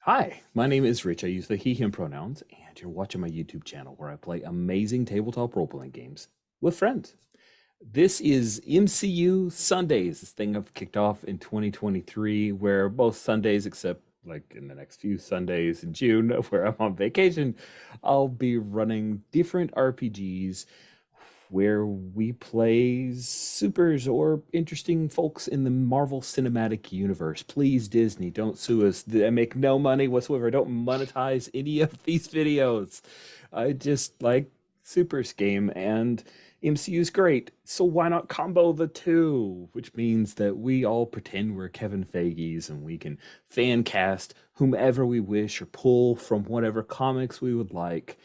Hi, my name is Rich. I use the he, him pronouns, and you're watching my YouTube channel where I play amazing tabletop role playing games with friends. This is MCU Sundays, this thing I've kicked off in 2023, where both Sundays, except like in the next few Sundays in June, where I'm on vacation, I'll be running different RPGs where we play supers or interesting folks in the Marvel Cinematic Universe. Please, Disney, don't sue us. I make no money whatsoever. I don't monetize any of these videos. I just like supers game, and MCU is great. So why not combo the two? Which means that we all pretend we're Kevin Feige's and we can fan cast whomever we wish or pull from whatever comics we would like,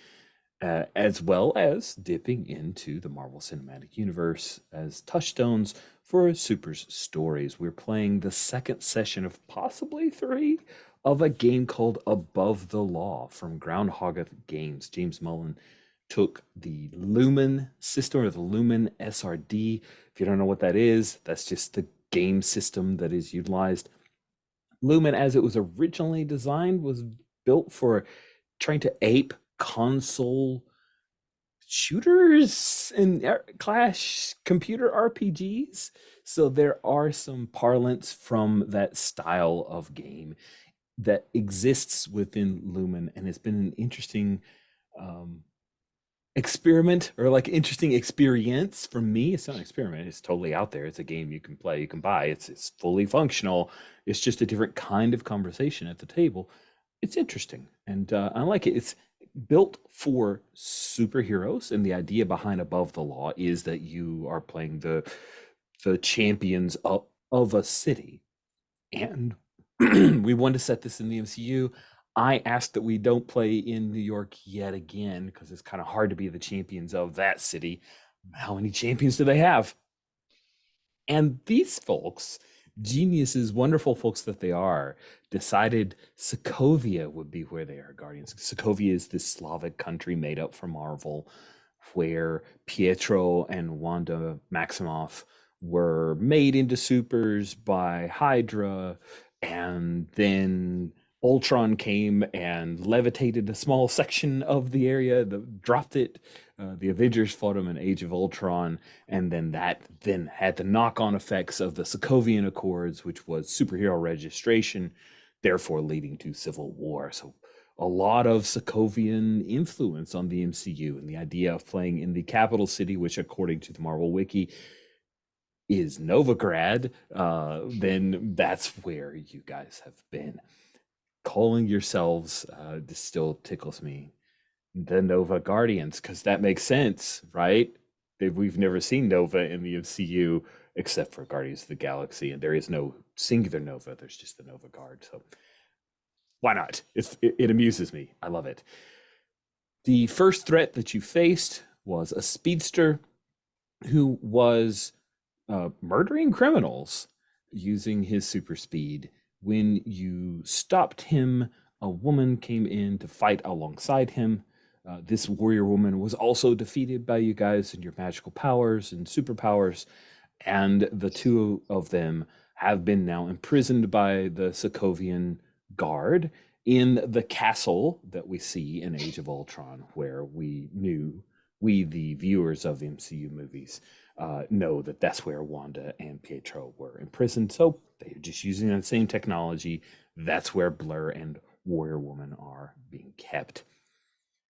as well as dipping into the Marvel Cinematic Universe as touchstones for Super's stories. We're playing the second session of possibly three of a game called Above the Law from Groundhog Games. James Mullen took the Lumen system, or the Lumen SRD. If you don't know what that is, that's just the game system that is utilized. Lumen, as it was originally designed, was built for trying to ape console shooters and clash computer RPGs. So there are some parlance from that style of game that exists within Lumen, and it's been an interesting um, experiment, or like interesting experience for me. It's not an experiment, it's totally out there. It's a game you can play, you can buy. It's fully functional. It's just a different kind of conversation at the table. It's interesting, and I like it. It's built for superheroes, and the idea behind Above the Law is that you are playing the champions of a city. And we wanted to set this in the MCU. I asked that we don't play in New York yet again because it's kind of hard to be the champions of that city. How many champions do they have? And these folks, geniuses, wonderful folks that they are, decided Sokovia would be where they are guardians. Sokovia is this Slavic country made up for Marvel, where Pietro and Wanda Maximoff were made into supers by Hydra, and then Ultron came and levitated a small section of the area, dropped it. The Avengers fought him in Age of Ultron, and then that then had the knock-on effects of the Sokovian Accords, which was superhero registration, therefore leading to civil war. So a lot of Sokovian influence on the MCU, and the idea of playing in the capital city, which according to the Marvel Wiki is Novigrad, then that's where you guys have been. Calling yourselves, this still tickles me, the Nova Guardians, because that makes sense, right? We've never seen Nova in the MCU except for Guardians of the Galaxy, and there is no singular Nova. There's just the Nova Guard. So why not? It amuses me. I love it. The first threat that you faced was a speedster who was murdering criminals using his super speed. When you stopped him, a woman came in to fight alongside him. This warrior woman was also defeated by you guys and your magical powers and superpowers, and the two of them have been now imprisoned by the Sokovian guard in the castle that we see in Age of Ultron, where we, the viewers of MCU movies, know that that's where Wanda and Pietro were imprisoned. So they're just using the same technology. That's where Blur and Warrior Woman are being kept.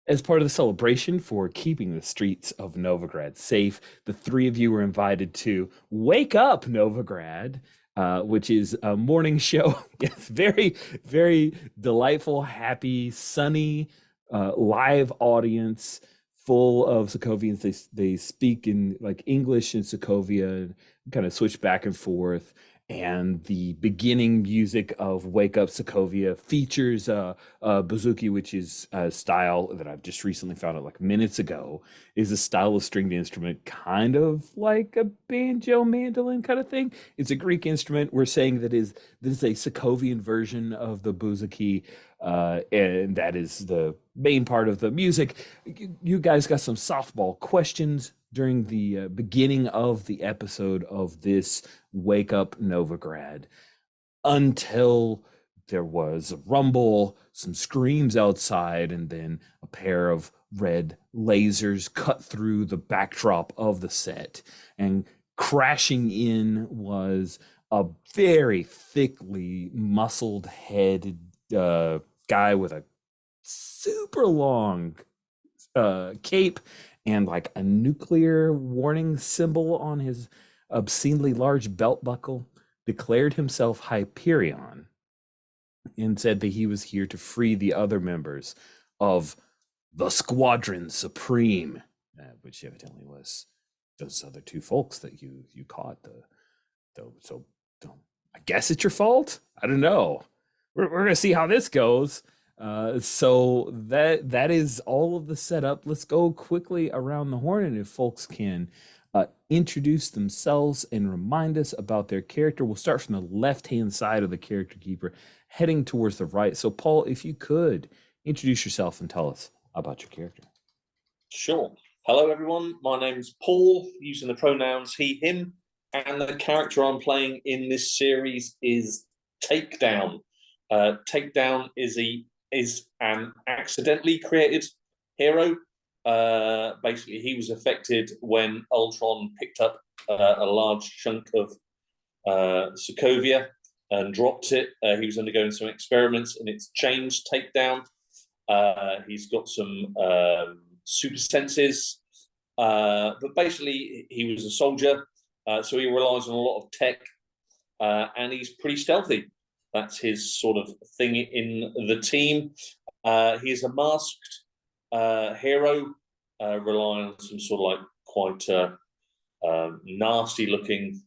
As part of the celebration for keeping the streets of Novigrad safe, the three of you were invited to Wake Up Novigrad, which is a morning show. It's very, very delightful, happy, sunny, live audience full of Sokovians. They speak in like English and Sokovia, kind of switch back and forth. And the beginning music of Wake Up Sokovia features bouzouki, which is a style that I've just recently found out like minutes ago, is a style of stringed instrument, kind of like a banjo mandolin kind of thing. It's a Greek instrument. We're saying this is a Sokovian version of the bouzouki, and that is the main part of the music. You guys got some softball questions during the beginning of the episode of this Wake Up Novigrad, until there was a rumble, some screams outside, and then a pair of red lasers cut through the backdrop of the set. And crashing in was a very thickly muscled headed guy with a super long cape and like a nuclear warning symbol on his obscenely large belt buckle, declared himself Hyperion and said that he was here to free the other members of the Squadron Supreme, which evidently was those other two folks that you caught. So I guess it's your fault. I don't know. We're gonna see how this goes. So that is all of the setup. Let's go quickly around the horn, and if folks can introduce themselves and remind us about their character. We'll start from the left-hand side of the character keeper, heading towards the right. So, Paul, if you could introduce yourself and tell us about your character. Sure. Hello, everyone. My name's Paul, using the pronouns he, him, and the character I'm playing in this series is Takedown. Takedown is an accidentally created hero. Basically, he was affected when Ultron picked up a large chunk of Sokovia and dropped it. He was undergoing some experiments, and it's changed Takedown. He's got some super senses, but basically he was a soldier, so he relies on a lot of tech, and he's pretty stealthy. That's his sort of thing in the team. He is a masked hero, relying on some sort of like quite nasty looking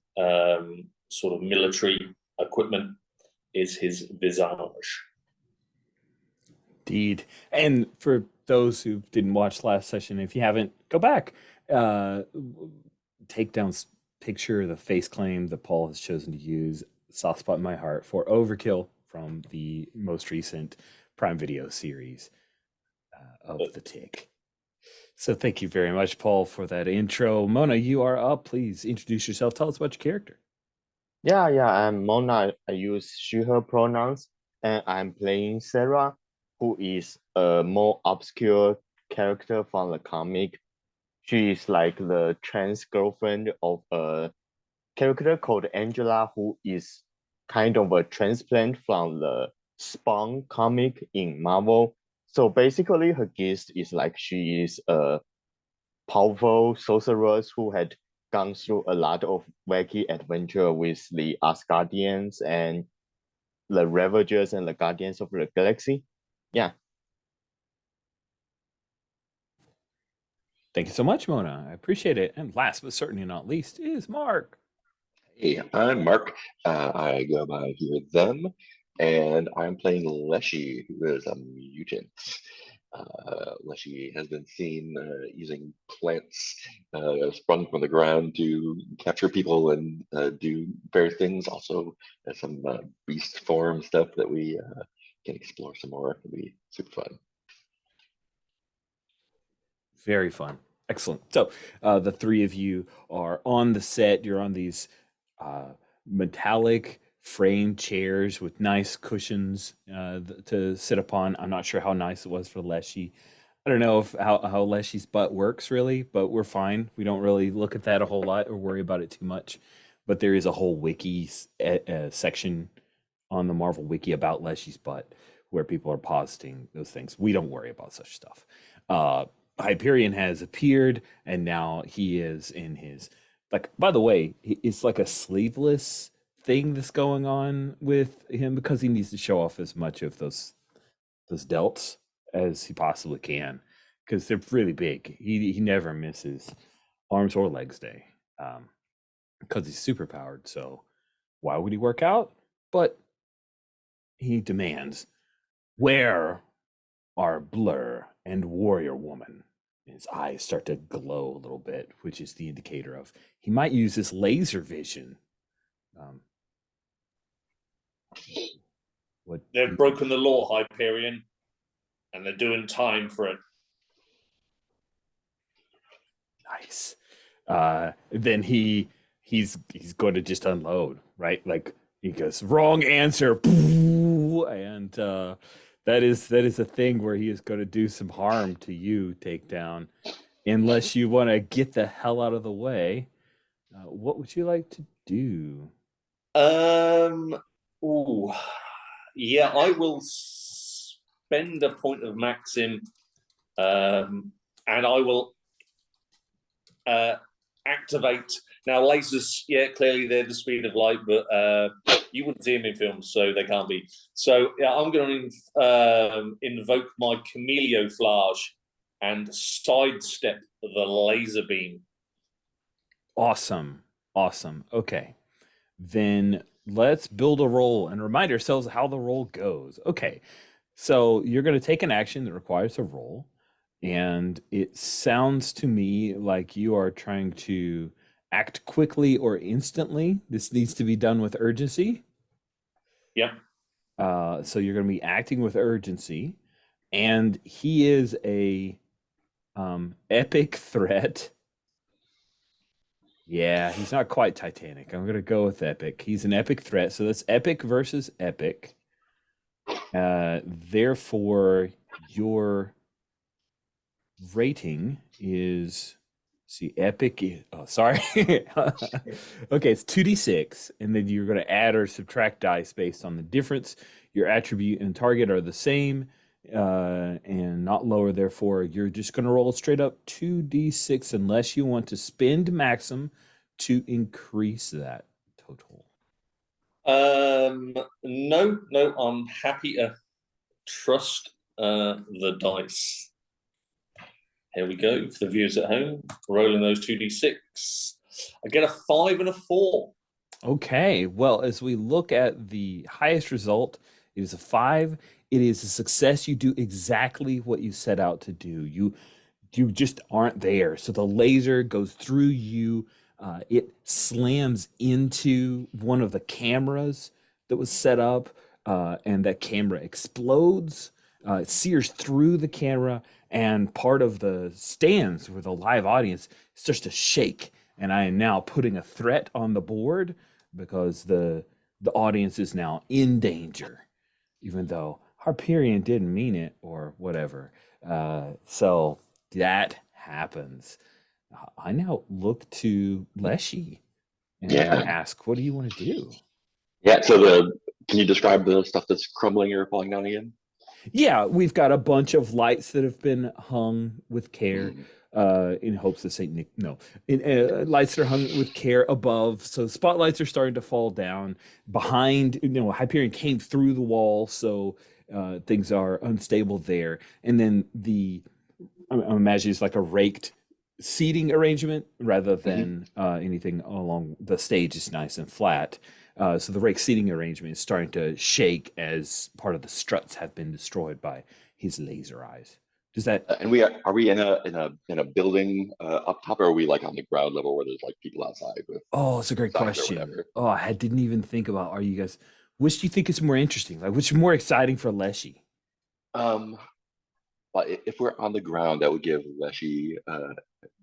sort of military equipment is his visage. Indeed. And for those who didn't watch last session, if you haven't, go back. Takedown's picture, the face claim that Paul has chosen to use, soft spot in my heart for Overkill from the most recent Prime Video series of The Tick. So thank you very much, Paul, for that intro. Mona, you are up. Please introduce yourself. Tell us about your character. Yeah, I'm Mona. I use she, her pronouns, and I'm playing Sarah, who is a more obscure character from the comic. She is like the trans girlfriend of a character called Angela, who is kind of a transplant from the Spawn comic in Marvel. So basically, her gist is like she is a powerful sorceress who had gone through a lot of wacky adventure with the Asgardians and the Ravagers and the Guardians of the Galaxy. Yeah. Thank you so much, Mona. I appreciate it. And last but certainly not least is Mark. Hey, I'm Mark. I go by here, them, and I'm playing Leshy, who is a mutant. Leshy has been seen using plants sprung from the ground to capture people and do various things. Also, some beast form stuff that we can explore some more. It'll be super fun. Very fun. Excellent. So the three of you are on the set. You're on these metallic framed chairs with nice cushions to sit upon. I'm not sure how nice it was for Leshy. I don't know how Leshy's butt works really, but we're fine. We don't really look at that a whole lot or worry about it too much. But there is a whole wiki section on the Marvel wiki about Leshy's butt where people are positing those things. We don't worry about such stuff. Hyperion has appeared, and now he is in his, like, by the way, it's like a sleeveless thing that's going on with him because he needs to show off as much of those delts as he possibly can because they're really big. He never misses arms or legs day because he's super powered. So why would he work out? But he demands, where are Blur and Warrior Woman? His eyes start to glow a little bit, which is the indicator of he might use his laser vision. They've broken the law, Hyperion, and they're doing time for it. Nice. Then he's going to just unload, right? Like he goes, wrong answer, and that is a thing where he is going to do some harm to you, Takedown, unless you want to get the hell out of the way. What would you like to do? Um. Ooh. Yeah, I will spend a point of maxim, and I will activate. Now, lasers, yeah, clearly they're the speed of light, but you wouldn't see them in films, so they can't be. So, yeah, I'm going to invoke my camouflage and sidestep the laser beam. Awesome. Awesome. Okay. Then let's build a roll and remind ourselves how the roll goes. Okay. So you're going to take an action that requires a roll. And it sounds to me like you are trying to act quickly or instantly. This needs to be done with urgency. Yep. So you're going to be acting with urgency. And he is a epic threat. Yeah, he's not quite Titanic. I'm gonna go with epic. He's an epic threat, so that's epic versus epic. Therefore, your rating is see epic. Oh, sorry. Okay, it's 2d6, and then you're gonna add or subtract dice based on the difference. Your attribute and target are the same, and not lower. Therefore, you're just going to roll straight up 2d6 unless you want to spend maxim to increase that total. No, I'm happy to trust the dice. Here we go for the viewers at home. Rolling those 2d6. I get a 5 and a 4. Okay, well, as we look at the highest result, it is a 5. It is a success. You do exactly what you set out to do. You just aren't there. So the laser goes through you. It slams into one of the cameras that was set up, and that camera explodes. It sears through the camera, and part of the stands with a live audience starts to shake. And I am now putting a threat on the board because the audience is now in danger, even though Harperion didn't mean it or whatever. So that happens. I now look to Leshy and Yeah. ask, what do you want to do? Yeah. So can you describe the stuff that's crumbling or falling down again? Yeah, we've got a bunch of lights that have been hung with care, in hopes of Saint Nick. No, lights that are hung with care above. So spotlights are starting to fall down behind. Hyperion came through the wall, so things are unstable there. And then I'm imagining it's like a raked seating arrangement rather than anything along the stage is nice and flat. So the rake seating arrangement is starting to shake as part of the struts have been destroyed by his laser eyes. Does that? And are we in a building up top, or are we like on the ground level where there's like people outside with Oh, it's a great signs or question. whatever? Oh, I didn't even think about. Are you guys? Which do you think is more interesting? Like, which is more exciting for Leshy? But if we're on the ground, that would give Leshy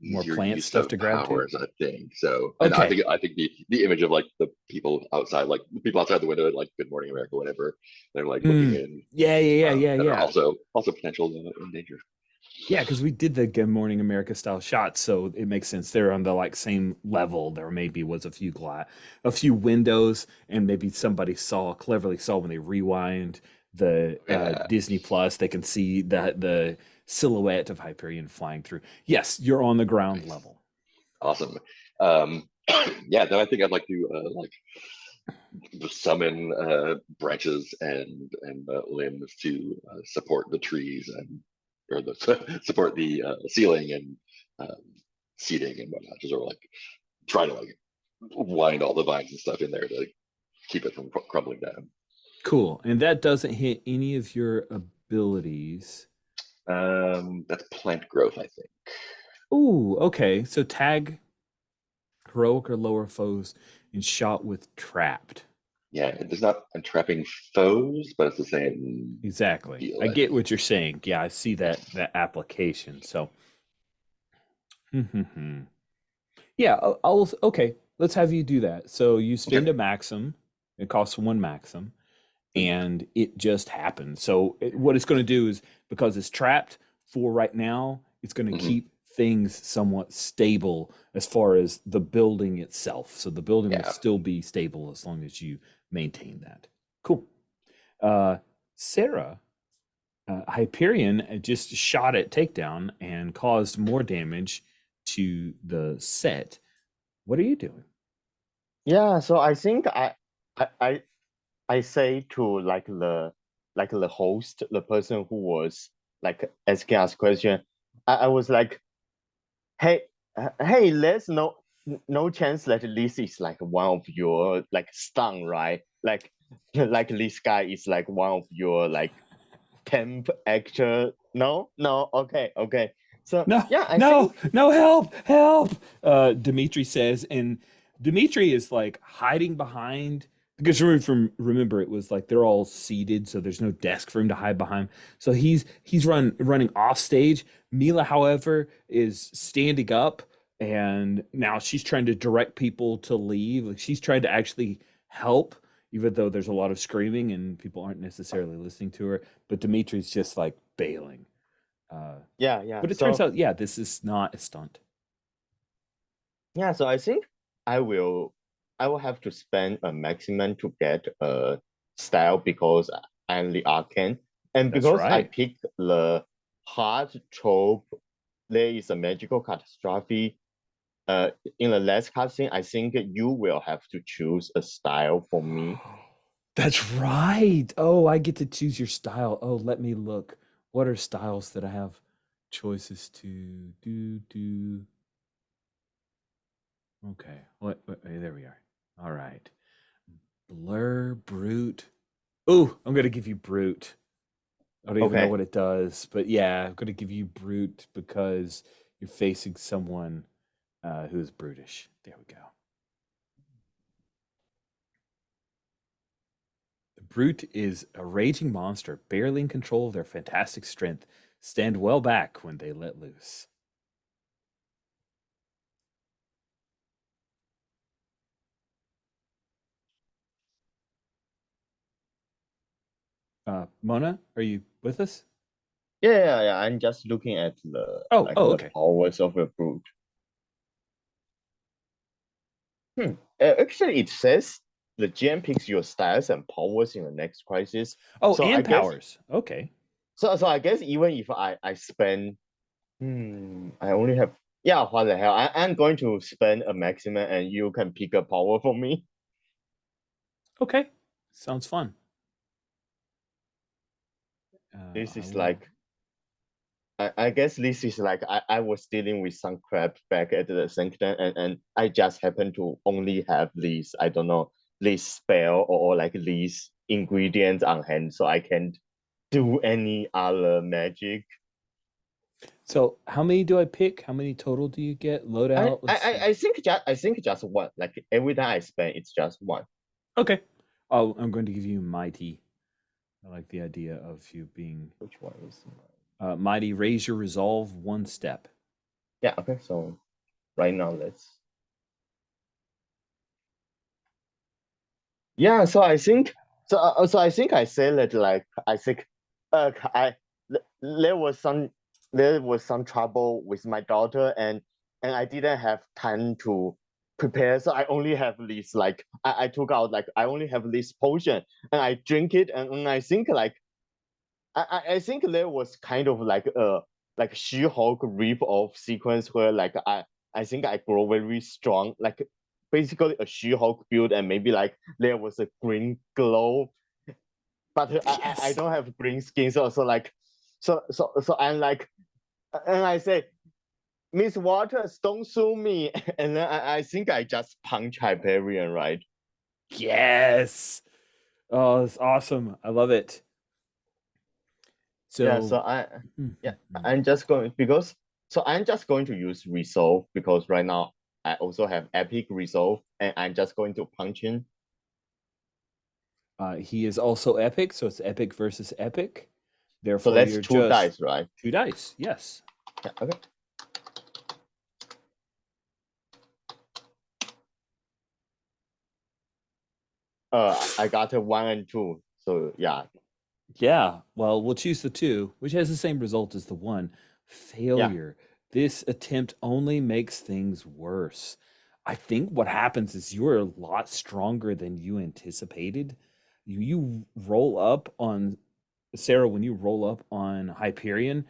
More easier plant use stuff of to grab to? powers, I think. So, and Okay. I think the image of like the people outside, like the people outside the window, like Good Morning America, whatever, they're like looking in. Yeah. That are also potential in danger. Yeah, because we did the Good Morning America style shots, so it makes sense. They're on the like same level. There maybe was a few windows, and maybe somebody cleverly saw when they rewind the Yeah, Disney Plus, they can see the silhouette of Hyperion flying through. Yes, you're on the ground nice, level. awesome. Yeah, then I think I'd like to like summon branches and limbs to support the trees and or support the ceiling and um, seating and whatnot. Just sort of like try to like wind all the vines and stuff in there to keep it from crumbling down. Cool. And that doesn't hit any of your abilities. That's plant growth, I think. Ooh, okay. So tag heroic or lower foes and shot with trapped. Yeah, it's not entrapping foes, but it's the same Exactly. deal, I I get think. what you're saying. Yeah, I see that application. So, yeah, okay. Let's have you do that. So you spend Okay. a maxim. It costs one maxim, and it just happened. So what it's going to do is, because it's trapped for right now, it's going to keep things somewhat stable as far as the building itself. So the building will Yeah. still be stable as long as you maintain that. Cool. Sarah, Hyperion just shot at takedown and caused more damage to the set. What are you doing? Yeah, so I think I I, I say to the host, the person who was like asking us question, I was like, hey, hey, there's no chance that this is like one of your like stun, right? Like like this guy is like one of your like temp actor. No, no, okay, okay. So No, yeah, I no, think no, help, help. Dimitri says, and Dimitri is like hiding behind, because remember it was like they're all seated, so there's no desk for him to hide behind. So he's running off stage. Mila, however, is standing up, and now she's trying to direct people to leave. Like, she's trying to actually help, even though there's a lot of screaming and people aren't necessarily listening to her. But Dimitri's just like bailing. yeah, yeah. But it turns So out, yeah, this is not a stunt. yeah, so I think I will I will have to spend a maximum to get a style because I'm the arcane. And That's because I right. picked the hard trope, there is a magical catastrophe. In the last cutscene, I think you will have to choose a style for me. That's right. Oh, I get to choose your style. Oh, let me look. What are styles that I have choices to do? Okay. There we are. All right. Blur, brute. Oh, I'm gonna give you brute. I don't even know Okay. what it does, but yeah, I'm gonna give you brute because you're facing someone who's brutish. There we go. The brute is a raging monster, barely in control of their fantastic strength. Stand well back when they let loose. Mona, are you with us? Yeah. I'm just looking at the the Okay. powers of a brute. Actually, it says the GM picks your styles and powers in the next crisis. Oh, So I and guess powers. Okay. so I guess even if I spend I only have yeah, what the hell? I'm going to spend a maximum and you can pick a power for me. Okay. Sounds fun. This I is will. like I guess this is like I was dealing with some crap back at the sanctum and I just happen to only have these, I don't know, this spell or like these ingredients on hand, so I can't do any other magic. So, how many do I pick? How many total do you get? Loadout. Let's see. I think just one. Like every time I spend, it's just one. Okay. Oh, I'm going to give you mighty. I like the idea of you being Which one is? mighty. Raise your resolve one step. Yeah. Okay. So right now, let's. Yeah. So I think. So I think I said that like I think, I there was some trouble with my daughter and I didn't have time to prepare. So I only have this like I took out like I only have this potion and I drink it and I think like I think there was kind of like a She-Hulk rip-off sequence where like I think I grow very strong, like basically a She-Hulk build, and maybe like there was a green glow, but I Yes. don't have green skin, so like so I'm like, and I say, Miss Waters, don't sue me, and then I think I just punch Hyperion, right? Yes. Oh, that's awesome. I love it. Yeah, So, so I'm just going because I'm just going to use resolve because right now I also have epic resolve and I'm just going to punch in. he is also epic, so it's epic versus epic. So Therefore, that's you're two just dice, right? two dice. Yes. Yeah, okay. I got a one and two, So yeah, Yeah, well, we'll choose the 2, which has the same result as the 1. yeah. Failure. This attempt only makes things worse. I think what happens is you're a lot stronger than you anticipated. You roll up on Sarah, when you roll up on Hyperion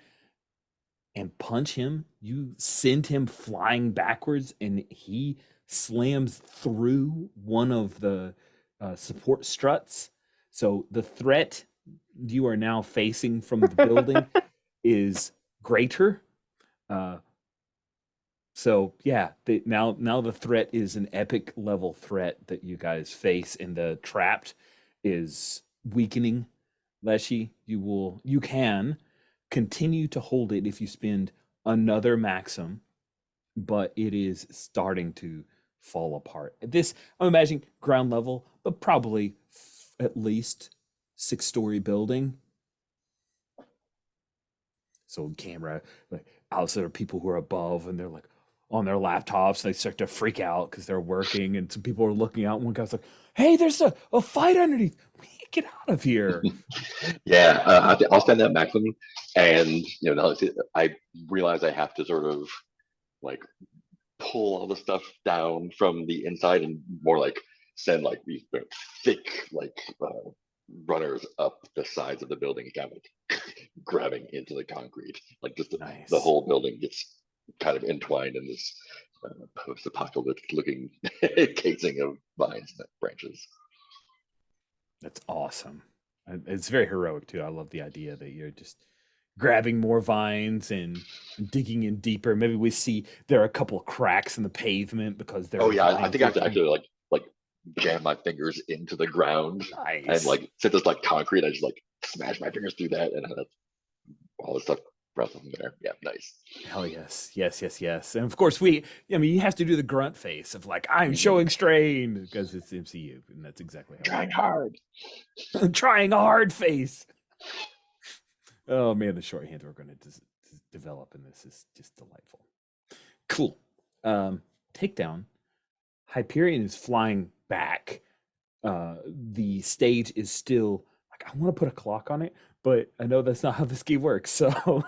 and punch him, you send him flying backwards and he slams through one of the support struts. So the threat you are now facing from the building is greater. Uh, so yeah, now the threat is an epic level threat that you guys face, and the trapped is weakening. Leshy, you can continue to hold it if you spend another maxim, but it is starting to fall apart. This, I'm imagining ground level, but probably at least 6-story building. So camera, like outside are people who are above and they're like on their laptops. They start to freak out because they're working, and some people are looking out. And one guy's like, "Hey, there's a fight underneath. We need to get out of here." Yeah, I'll spend that maximum, and now I realize I have to sort of like pull all the stuff down from the inside and more like send like these thick runners up the sides of the building, kind of like grabbing into the concrete, like just the Nice. whole building gets kind of entwined in this post-apocalyptic looking casing of vines and branches. That's awesome. It's very heroic too. I love the idea that you're just grabbing more vines and digging in deeper. Maybe we see there are a couple of cracks in the pavement because there Oh are yeah, I vines think I have to there. actually like jam my fingers into the ground and Nice. like since it's like concrete, I just like smash my fingers through that and have all the stuff wrestle from there. Yeah, nice. Hell yes. Yes, yes, yes. And of course I mean, you have to do the grunt face of like, I'm Mhm. showing strain because it's MCU, and that's exactly how Trying hard. I'm trying a hard face. Oh man, the shorthand we're going to develop in this is just delightful. Cool. Takedown. Hyperion is flying back. The stage is still like, I want to put a clock on it, but I know that's not how this game works. So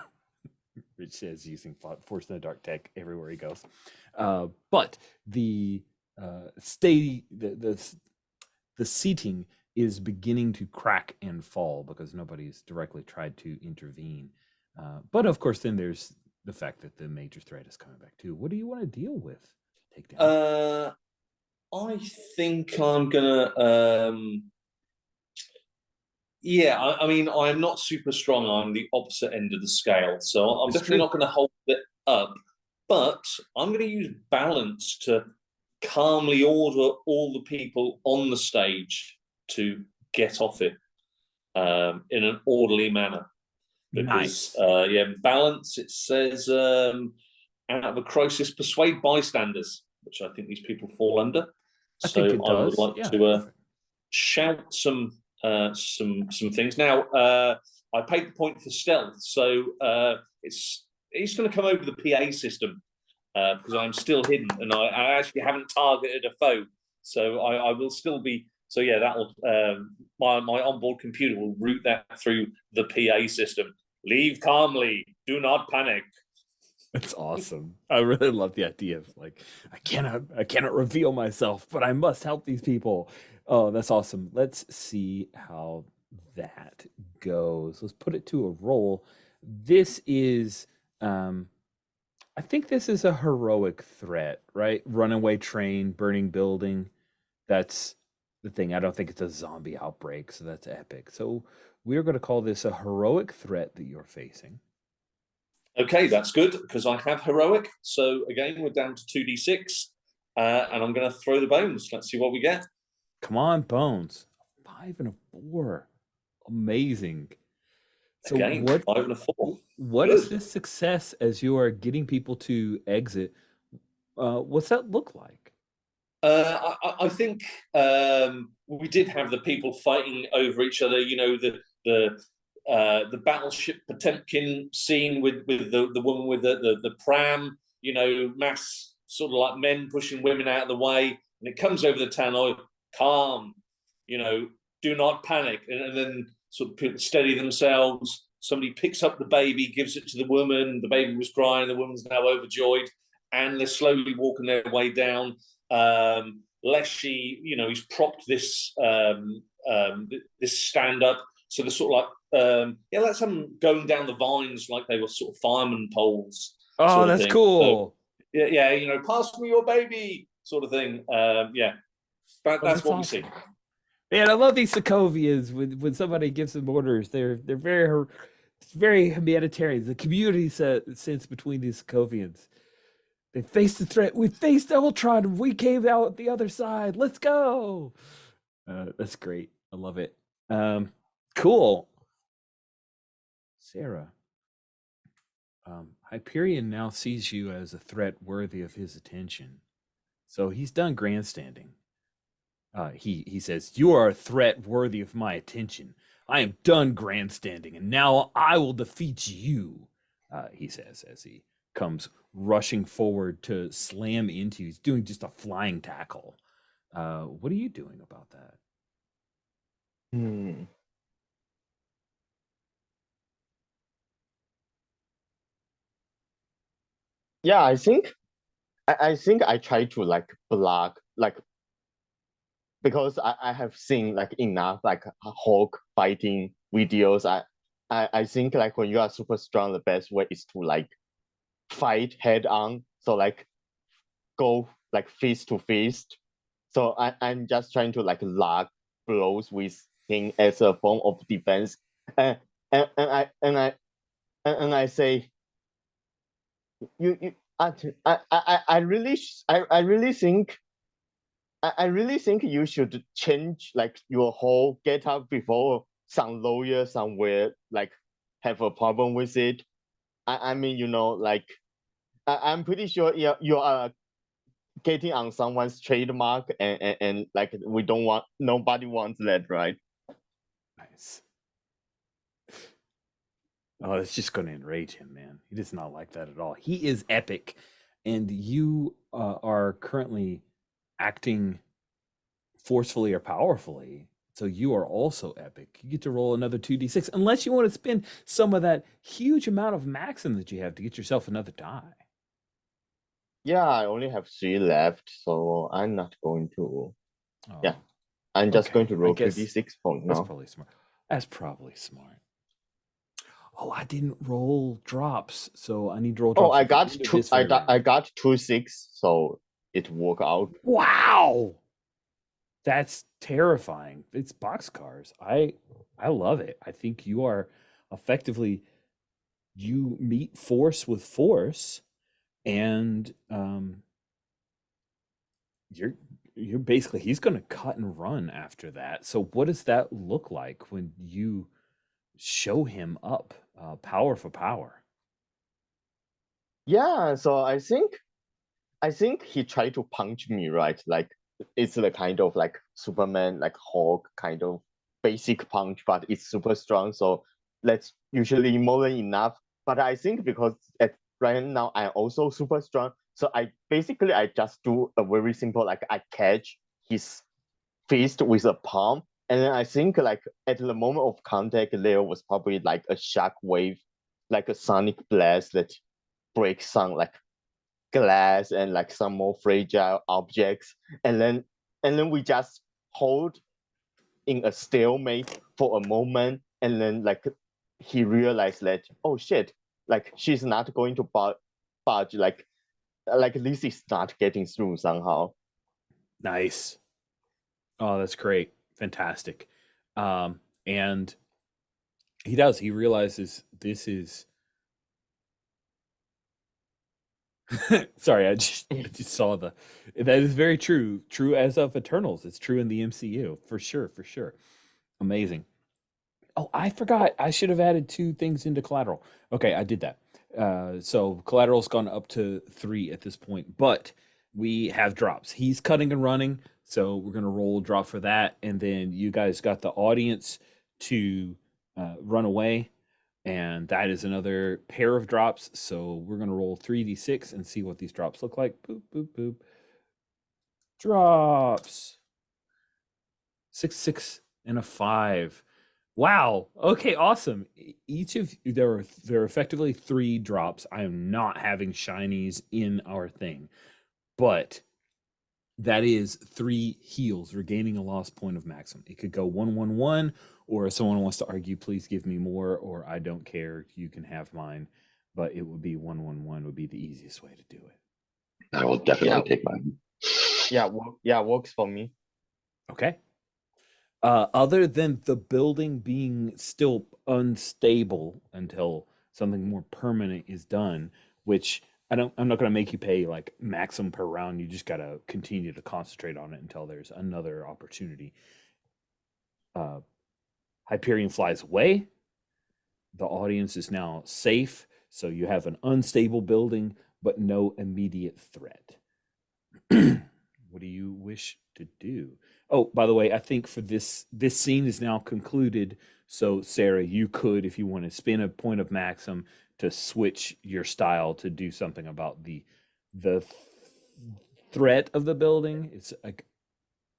Rich says using Force in the Dark tech everywhere he goes. But the the seating is beginning to crack and fall because nobody's directly tried to intervene. But of course, then there's the fact that the major threat is coming back too. What do you want to deal with? Takedown. I think I'm gonna. Yeah, I mean, I'm not super strong. I'm the opposite end of the scale, so I'm It's definitely true. not going to hold it up. But I'm going to use balance to calmly order all the people on the stage to get off it in an orderly manner. Because Nice. yeah, balance. It says out of a crisis, persuade bystanders, which I think these people fall under. I think So it I would does. like Yeah, to perfect. shout some things. Now I paid the point for stealth, so it's going to come over the PA system because I'm still hidden and I actually haven't targeted a foe, so I will still be. So yeah, that'll my onboard computer will route that through the PA system. Leave calmly. Do not panic. That's awesome. I really love the idea of like, I cannot reveal myself, but I must help these people. Oh, that's awesome. Let's see how that goes. Let's put it to a roll. This is I think this is a heroic threat, right? Runaway train, burning building. That's the thing. I don't think it's a zombie outbreak, so that's epic. So we're going to call this a heroic threat that you're facing. Okay, that's good because I have heroic. So again, we're down to 2d6, and I'm going to throw the bones. Let's see what we get. Come on, Bones. 5 and a 4. Amazing. So Again, 5 and a 4. what is Good. this success as you are getting people to exit? What's that look like? I think we did have the people fighting over each other. You know, the battleship Potemkin scene with the woman with the pram. You know, mass sort of like men pushing women out of the way, and it comes over the town. Oh, calm. You know, do not panic, and then sort of people steady themselves. Somebody picks up the baby, gives it to the woman. The baby was crying. The woman's now overjoyed, and they're slowly walking their way down. Leshy, he's propped this this stand up, so they're sort of like, let's have them going down the vines like they were sort of fireman poles, Oh, sort of that's thing. cool. So, yeah, pass me your baby, sort of thing. That's what awesome. we see. Man, I love these Sokovians. When somebody gives them orders, they're very humanitarian. The community sense between these Sokovians. They faced the threat. We faced Ultron. We came out the other side. Let's go. That's great. I love it. Cool. Sarah. Hyperion now sees you as a threat worthy of his attention. So he's done grandstanding. He says, "You are a threat worthy of my attention. I am done grandstanding, and now I will defeat you," he says as he comes rushing forward to slam into you. He's doing just a flying tackle. What are you doing about that? Yeah, I think I try to like block, like, because I have seen like enough like Hulk fighting videos. I think like when you are super strong, the best way is to like fight head on. So like go like fist to fist. So I'm just trying to like lock blows with him as a form of defense. And I say, you I really think I really think you should change like your whole get up before some lawyer somewhere like have a problem with it. I mean, like I'm pretty sure you are getting on someone's trademark, and like nobody wants that, right? Nice. Oh, it's just going to enrage him, man. He does not like that at all. He is epic, and you are currently acting forcefully or powerfully. So you are also epic. You get to roll another 2d6, unless you want to spend some of that huge amount of maxim that you have to get yourself another die. Yeah, I only have 3 left, so I'm not going to. Oh, Yeah, I'm just going to I roll guess 2d6 for that's now. probably smart. That's probably smart. Oh, I didn't roll drops, so I need to roll Oh, drops. I at the got end of two. this very round. I got 2-6, so it worked out. Wow, that's terrifying. It's boxcars. I love it. I think you are effectively, you meet force with force, and you're basically, he's going to cut and run after that. So what does that look like when you show him up, power for power? Yeah, so I think he tried to punch me, right? Like it's the kind of like Superman, like Hulk kind of basic punch, but it's super strong. So that's usually more than enough. But I think because right now I'm also super strong, so I just do a very simple, like I catch his fist with a palm, and then I think like at the moment of contact, there was probably like a shock wave, like a sonic blast that breaks some like glass and like some more fragile objects, and then we just hold in a stalemate for a moment, and then like he realized that, oh shit, like she's not going to budge, like this is not getting through somehow. Nice. Oh, that's great. Fantastic. And he realizes this is sorry, I just saw that is very true. True as of Eternals. It's true in the MCU for sure, for sure. Amazing. Oh, I forgot. I should have added 2 things into collateral. Okay, I did that. So collateral's gone up to 3 at this point, but we have drops. He's cutting and running, so we're gonna roll a drop for that, and then you guys got the audience to run away, and that is another pair of drops. So we're gonna roll 3d6 and see what these drops look like. Boop, boop, boop. Drops. 6, 6, and a 5. Wow. Okay, awesome. Each of there are effectively 3 drops. I am not having shinies in our thing, but that is 3 heals, regaining a lost point of maxim. It could go 1-1-1, or if someone wants to argue, please give me more, or I don't care, you can have mine. But it would be 1-1-1 would be the easiest way to do it. I will definitely Yeah. take mine. Yeah, works for me. Okay. Other than the building being still unstable until something more permanent is done, which I'm not going to make you pay like maximum per round. You just got to continue to concentrate on it until there's another opportunity. Hyperion flies away. The audience is now safe, so you have an unstable building, but no immediate threat. What do you wish to do? Oh, by the way, I think for this scene is now concluded. So Sarah, you could, if you want to spend a point of maxim to switch your style to do something about the threat of the building. It's like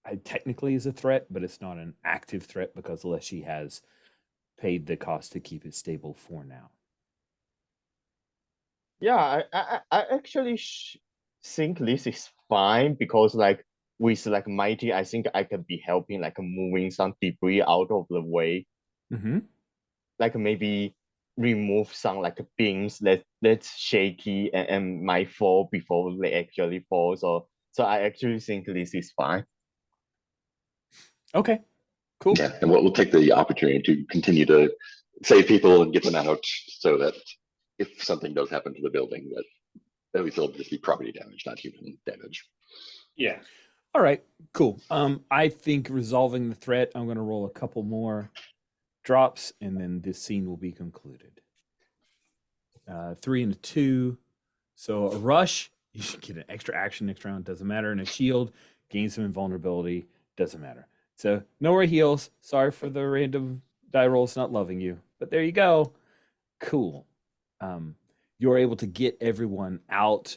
I technically is a threat, but it's not an active threat because Leshy has paid the cost to keep it stable for now. Yeah, I actually think this is fine because like with like mighty, I think I could be helping like moving some debris out of the way, Mm-hmm. like maybe remove some like beams that's shaky and might fall before they actually fall. So I actually think this is fine. Okay, cool. Yeah, and we'll take the opportunity to continue to save people and get them out so that if something does happen to the building, that at least it'll just be property damage, not human damage. Yeah. All right, cool. I think resolving the threat, I'm going to roll a couple more drops, and then this scene will be concluded. 3 and a 2. So a rush, you should get an extra action next round, doesn't matter. And a shield, gain some invulnerability, doesn't matter. So no more heals. Sorry for the random die rolls not loving you, but there you go. Cool. You're able to get everyone out,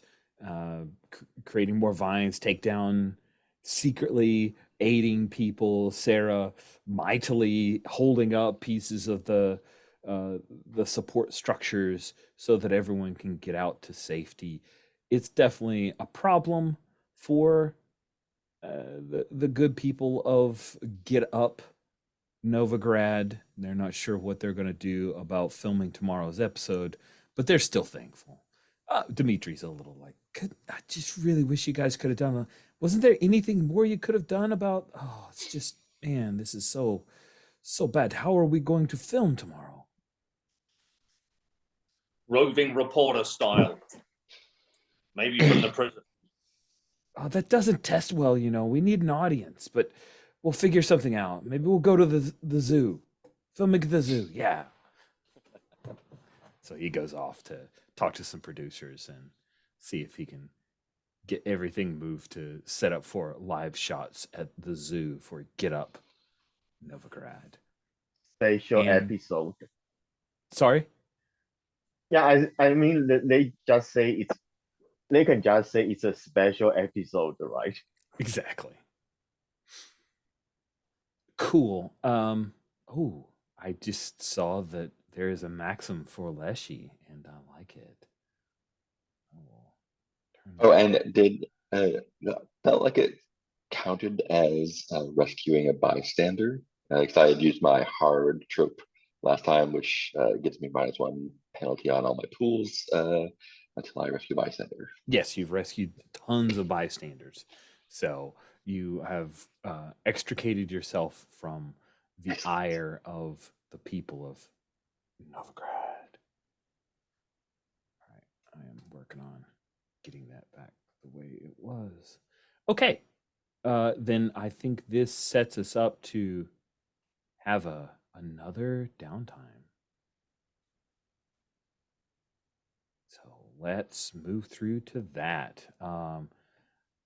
creating more vines, take down secretly aiding people. Sarah mightily holding up pieces of the support structures so that everyone can get out to safety. It's definitely a problem for the good people of Get Up Novigrad. They're not sure what they're going to do about filming tomorrow's episode, but they're still thankful. Dimitri's a little like, I just really wish you guys could have done. Wasn't there anything more you could have done about? Oh, it's just, man, this is so bad. How are we going to film tomorrow? Roving reporter style. Maybe from the prison. Oh, that doesn't test well, you know. We need an audience, but we'll figure something out. Maybe we'll go to the zoo. Filming at the zoo, yeah. So he goes off to talk to some producers and see if he can get everything moved to set up for live shots at the zoo for Get Up Novigrad. Special And- episode. Sorry? Yeah, I mean they just say it's they can just say it's a special episode, right? Exactly. Cool. Oh, I just saw that there is a maxim for Leshy, and I like it. Oh, and did felt like it counted as rescuing a bystander? Because I had used my hard trope last time, which gets me -1 penalty on all my pools until I rescue a bystander. Yes, you've rescued tons of bystanders. So you have extricated yourself from the ire of the people of Novigrad. All right, I am working on getting that back the way it was. Okay, then I think this sets us up to have another downtime. So let's move through to that.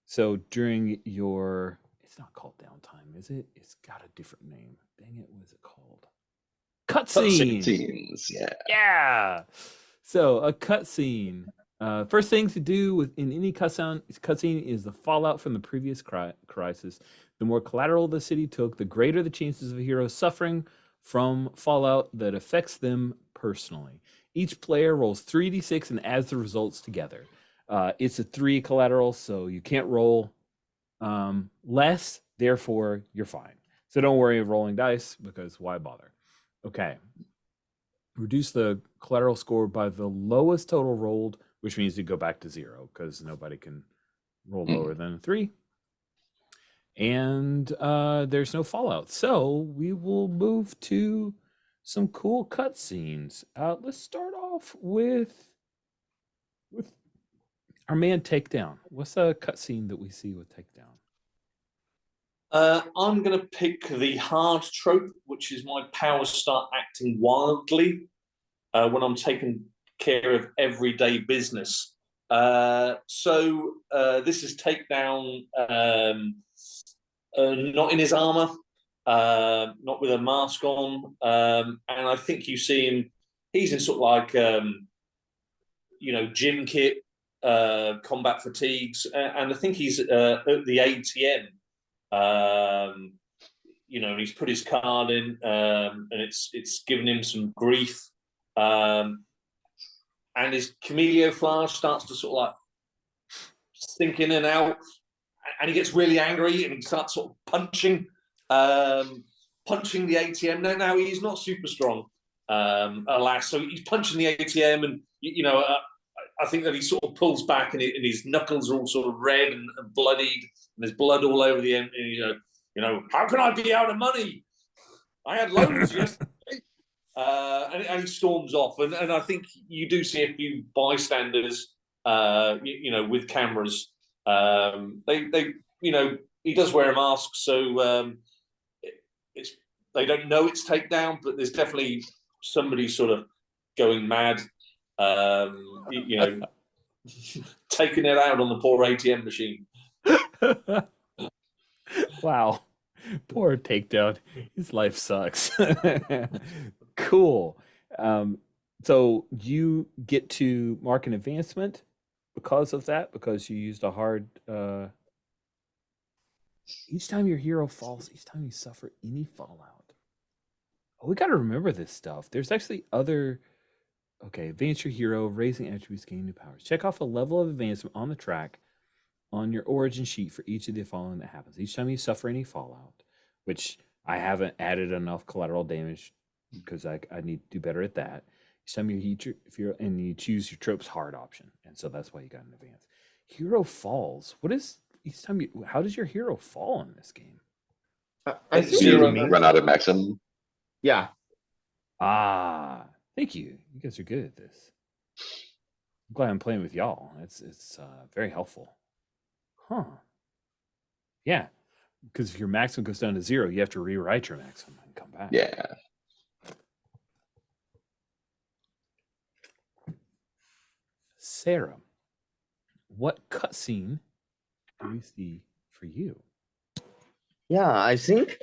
So during your, it's not called downtime, is it? It's got a different name. Dang it, what is it called? Cutscene. Cutscenes, yeah. Yeah. So a cutscene. First thing to do in any cutscene is the fallout from the previous crisis. The more collateral the city took, the greater the chances of a hero suffering from fallout that affects them personally. Each player rolls 3d6 and adds the results together. It's a 3 collateral, so you can't roll less, therefore you're fine. So don't worry of rolling dice, because why bother? Okay. Reduce the collateral score by the lowest total rolled, which means you go back to 0, because nobody can roll lower than a 3. And there's no fallout. So we will move to some cool cutscenes. Let's start off with our man Takedown. What's a cutscene that we see with Takedown? I'm going to pick the hard trope, which is my powers start acting wildly when I'm taking care of everyday business. So this is Takedown, not in his armor, not with a mask on, and I think you see him. He's in sort of like gym kit, combat fatigues, and I think he's at the ATM. And he's put his card in, and it's given him some grief. And his Camelio flash starts to sort of like sink in and out, and he gets really angry and he starts sort of punching the ATM. Now he's not super strong, alas. So he's punching the ATM, and I think that he sort of pulls back, and his knuckles are all sort of red and bloodied, and there's blood all over the end. How can I be out of money? I had loads yesterday. And he storms off, and I think you do see a few bystanders, with cameras. He does wear a mask, so they don't know it's Takedown, but there's definitely somebody sort of going mad, taking it out on the poor ATM machine. Wow. Poor Takedown. His life sucks. Cool. So you get to mark an advancement because of that, because you used a hard each time your hero falls, each time you suffer any fallout. Oh, we got to remember this stuff. There's actually other. Okay, advance your hero, raising attributes, gain new powers. Check off a level of advancement on the track on your origin sheet for each of the following that happens. Each time you suffer any fallout, which I haven't added enough collateral damage because I need to do better at that. Each time you choose your tropes hard option, and so that's why you got an advance. Hero falls. What is each time how does your hero fall in this game? I think Zero. Run out of maxim. Yeah. Thank you. You guys are good at this. I'm glad I'm playing with y'all. It's very helpful. Huh. Yeah. Because if your maximum goes down to 0, you have to rewrite your maximum and come back. Yeah. Sarah, what cutscene do we see for you? Yeah, I think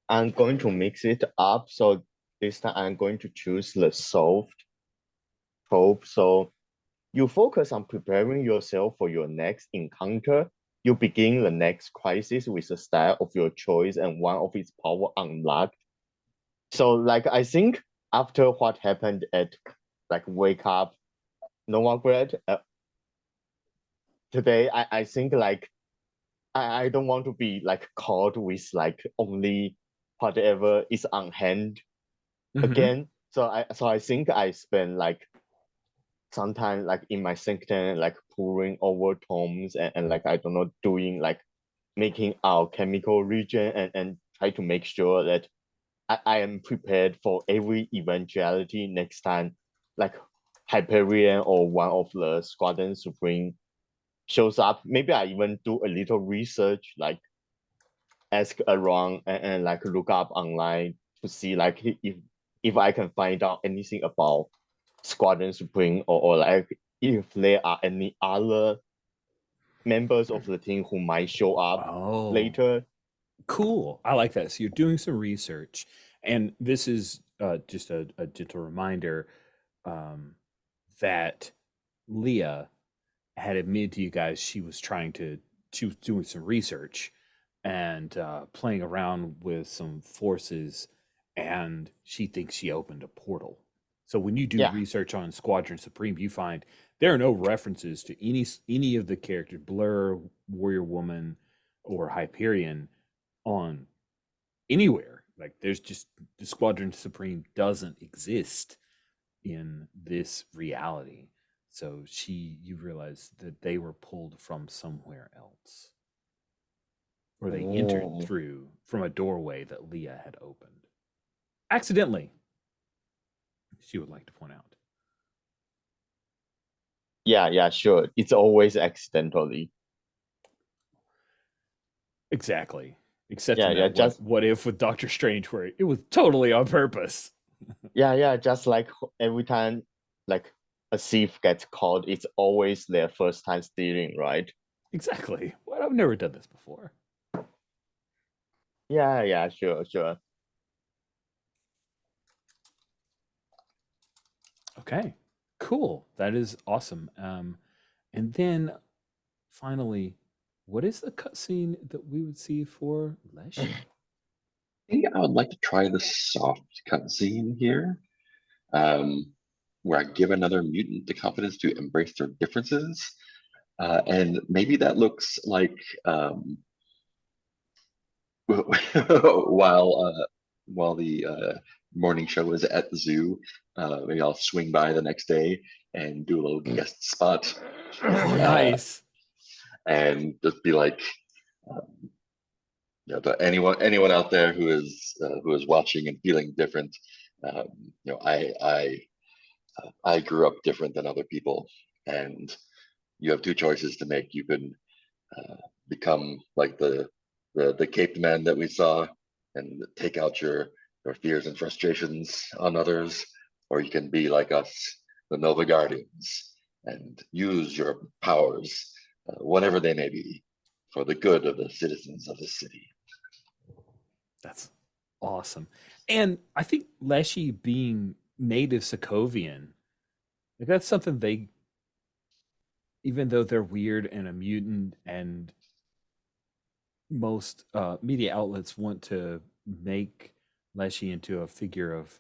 I'm going to mix it up. So this time I'm going to choose the soft trope. So you focus on preparing yourself for your next encounter. You begin the next crisis with a style of your choice and one of its power unlocked. So I think after what happened at Wake Up Novigrad today, I think I don't want to be caught with only whatever is on hand again. So I think I spend sometimes in my think tank pouring over tomes and I don't know, doing making our chemical region and try to make sure that I am prepared for every eventuality next time Hyperion or one of the Squadron Supreme shows up. Maybe I even do a little research, ask around and look up online to see if I can find out anything about Squadron Supreme or if there are any other members of the team who might show up later. Cool. I like that. So you're doing some research, and this is just a gentle reminder that Leah had admitted to you guys she was doing some research and playing around with some forces, and she thinks she opened a portal. So when you do Yeah. research on Squadron Supreme, you find there are no references to any of the characters, Blur, Warrior Woman, or Hyperion, on anywhere. Like there's just the Squadron Supreme doesn't exist in this reality. So you realize that they were pulled from somewhere else, or they entered Oh. through from a doorway that Leah had opened accidentally. She would like to point out. Yeah, sure. It's always accidentally. Exactly. Except Yeah, in yeah, that what if with Doctor Strange, where it was totally on purpose. yeah, just like every time like a thief gets caught, it's always their first time stealing, right? Exactly. What? I've never done this before. Yeah, sure. Okay. Cool. That is awesome. And then finally, what is the cutscene that we would see for Leshy? Maybe I would like to try the soft cutscene here, um, where I give another mutant the confidence to embrace their differences. And maybe that looks like while while the morning show is at the zoo, maybe I'll swing by the next day and do a little guest spot, Oh, uh, nice. and just be like, to anyone out there who is watching and feeling different, um, I grew up different than other people, and you have two choices to make. You can become like the caped man that we saw and take out your fears and frustrations on others, or you can be like us, the Nova Guardians, and use your powers, whatever they may be, for the good of the citizens of the city. That's awesome. And I think Leshy being native Sokovian, like that's something they, even though they're weird and a mutant, and most media outlets want to make Leshy into a figure of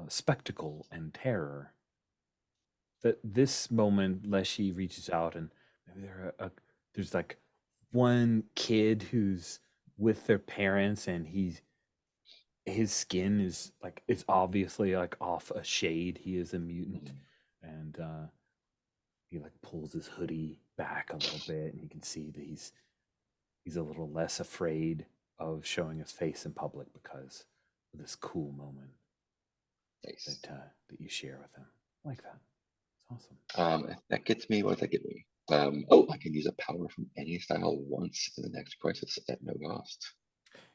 spectacle and terror, that this moment Leshy reaches out, and maybe there's like one kid who's with their parents, and his skin is like it's obviously like off a shade. He is a mutant, and he like pulls his hoodie back a little bit, and you can see that he's a little less afraid of showing his face in public because of this cool moment Nice. that you share with him. I like that. It's awesome. That gets me. What does that get me? Oh, I can use a power from any style once in the next crisis at no cost.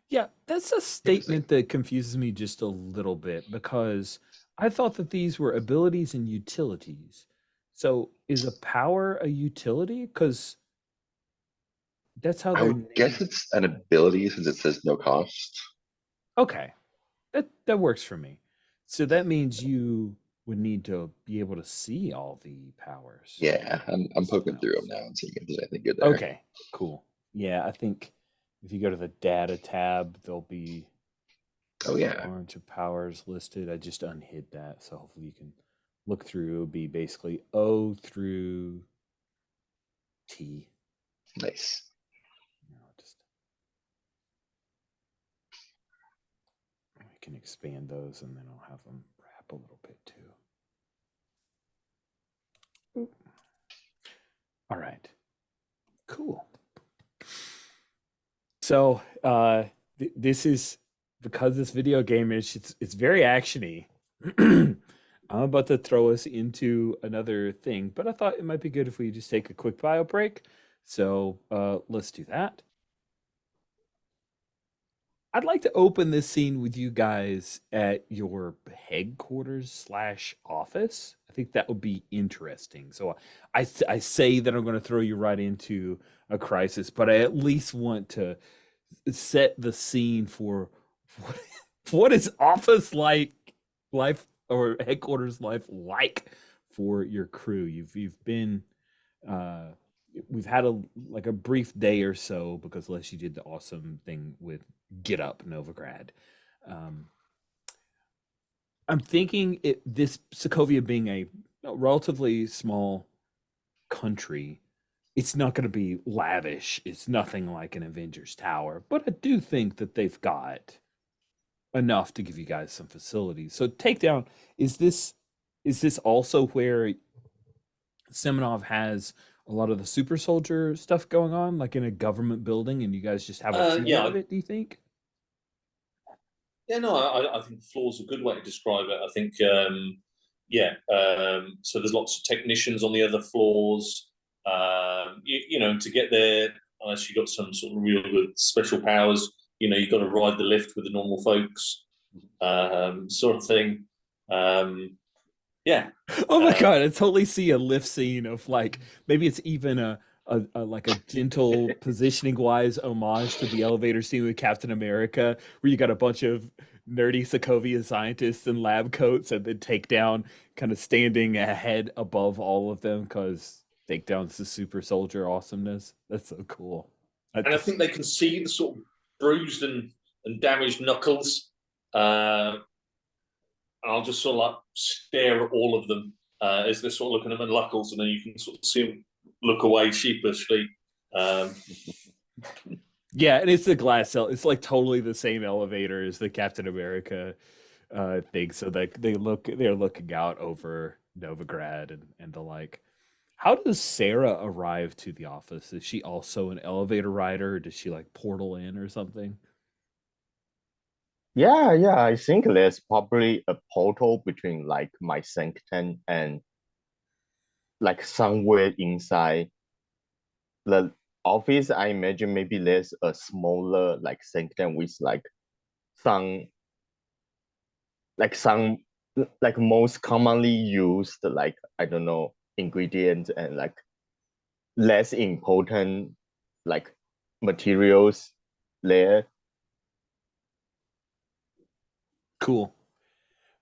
Yeah, that's a Interesting. statement that confuses me just a little bit because I thought that these were abilities and utilities. So is a power a utility? Because that's how I they're would guess named. it's an ability since it says no cost. Okay, that works for me. So that means you would need to be able to see all the powers Yeah, I'm poking through them styles. now and seeing if there's anything good there. Okay, cool. Yeah, I think if you go to the data tab, there'll be Oh a yeah, bunch of powers listed. I just unhid that, so hopefully you can look through. It'll be basically O through T. nice. Just we can expand those, and then I'll have them wrap a little bit too. Oop. All right, cool. So this is because this video game is it's very actiony. I'm about to throw us into another thing, but I thought it might be good if we just take a quick bio break. So let's do that. I'd like to open this scene with you guys at your headquarters slash office. I think that would be interesting. So I say that I'm going to throw you right into a crisis, but I at least want to set the scene for what, what is office like life or headquarters life like for your crew. You've been uh, we've had a brief day or so because Leslie did the awesome thing with Get Up Novigrad. Um, I'm thinking this Sokovia being a relatively small country, it's not going to be lavish. It's nothing like an Avengers Tower, but I do think that they've got enough to give you guys some facilities. So takedown, is this also where Semenov has a lot of the super soldier stuff going on, like in a government building, and you guys just have a floor Yeah, of it, do you think? yeah, no, I think floor's a good way to describe it. I think, yeah, so there's lots of technicians on the other floors. To get there, unless you've got some sort of real good special powers, you've got to ride the lift with the normal folks, sort of thing. Yeah. Oh my Uh, god, I totally see a lift scene of like maybe it's even a like a gentle positioning wise homage to the elevator scene with Captain America, where you got a bunch of nerdy Sokovia scientists in lab coats and then Takedown kind of standing ahead above all of them because Takedown's the super soldier awesomeness. That's so cool. I and I just think they can see the sort of bruised and damaged knuckles. And I'll just sort of like stare at all of them as they're sort of looking at my knuckles, and then you can sort of see them look away sheepishly. Um, yeah, and it's the glass cell. It's like totally the same elevator as the Captain America thing. So they're looking out over Novigrad and the like. How does Sarah arrive to the office? Is she also an elevator rider, or does she like portal in or something? Yeah, I think there's probably a portal between like my sanctum and like somewhere inside the office. I imagine maybe there's a smaller like sanctum with some some like most commonly used like I don't know ingredients and like less important like materials there. Cool.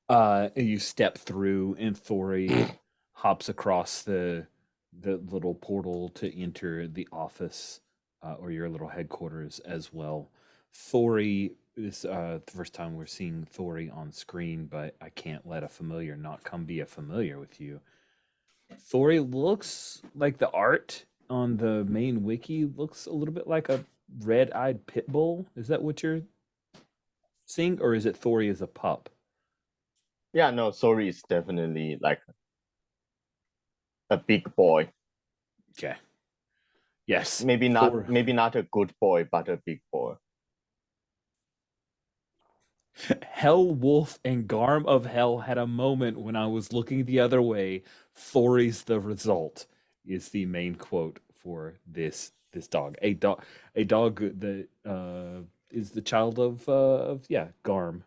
And you step through, and Thori hops across the little portal to enter the office or your little headquarters as well. Thori is the first time we're seeing Thori on screen, but I can't let a familiar not come be a familiar with you. Thori looks like the art on the main wiki looks a little bit like a red-eyed pit bull. Is that what you're seeing, or is it Thori as a pup? Yeah, no, sorry, it's definitely like a big boy. Okay. Yes. Thor. Maybe not a good boy, but a big boy. Hell Wolf and Garm of Hell had a moment when I was looking the other way. Thori's the result is the main quote for this dog. A dog that is the child of yeah, Garm,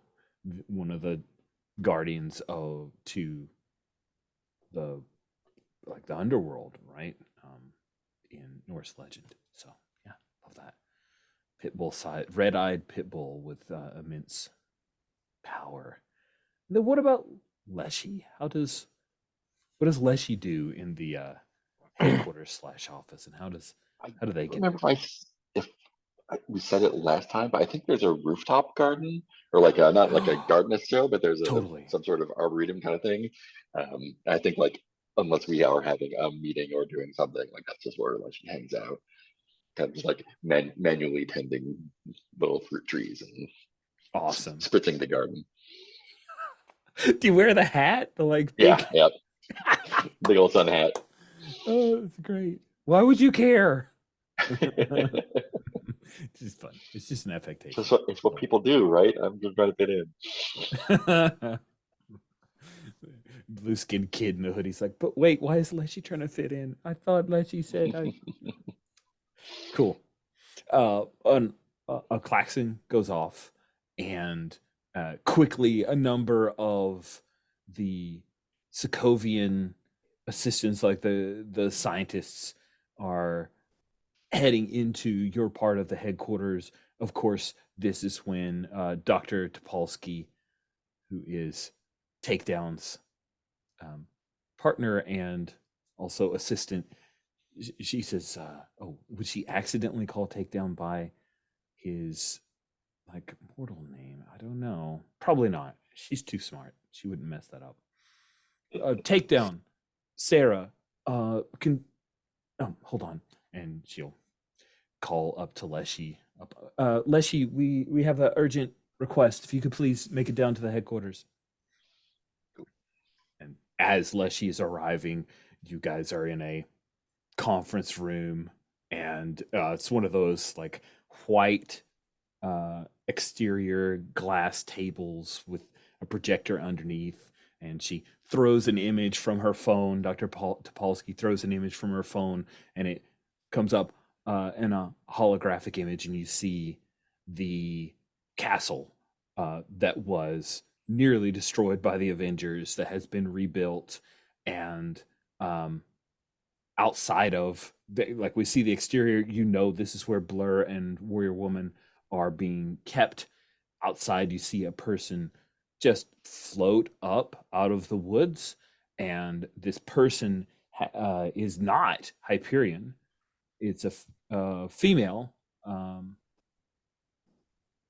one of the guardians of to the like the underworld, right? In Norse legend. So yeah, love that. Pitbull side, red-eyed pitbull with immense power. Then what about Leshy? What does Leshy do in the headquarters slash office, and I how do they don't get remember there? if we said it last time, but I think there's a rooftop garden, or like a, not like a garden necessarily, but there's a Totally some sort of arboretum kind of thing. I think like unless we are having a meeting or doing something, like that's just where like she hangs out, kind of just like manually tending little fruit trees and awesome. spritzing the garden. Do you wear the hat? The like Yeah, big. yep, big old sun hat. Oh, that's great. Why would you care? It's just fun. It's just an affectation. It's what people do, right? I'm just trying to fit Totally. Blue skinned kid in the hoodie's like, but wait, why is Leshy trying to fit in? I thought Leshy said I. Cool. A klaxon goes off, and quickly a number of the Sokovian assistants, like the scientists, are heading into your part of the headquarters. Of course, this is when Dr. Topolsky, who is Takedown's um, partner and also assistant, she says, "Oh, would she accidentally call takedown by his like mortal name? I don't know. Probably not. She's too smart. She wouldn't mess that up. Takedown, Sarah. Can hold on, and she'll call up to Leshy. Leshy, we have an urgent request. If you could please make it down to the headquarters." And as Leshy is arriving, you guys are in a conference room, and it's one of those like white exterior glass tables with a projector underneath. And she throws an image from her phone. Dr. Topolsky throws an image from her phone, and it comes up in a holographic image, and you see the castle that was nearly destroyed by the Avengers that has been rebuilt. And outside of like we see the exterior, this is where Blur and Warrior Woman are being kept. Outside you see a person just float up out of the woods, and this person is not Hyperion. It's a female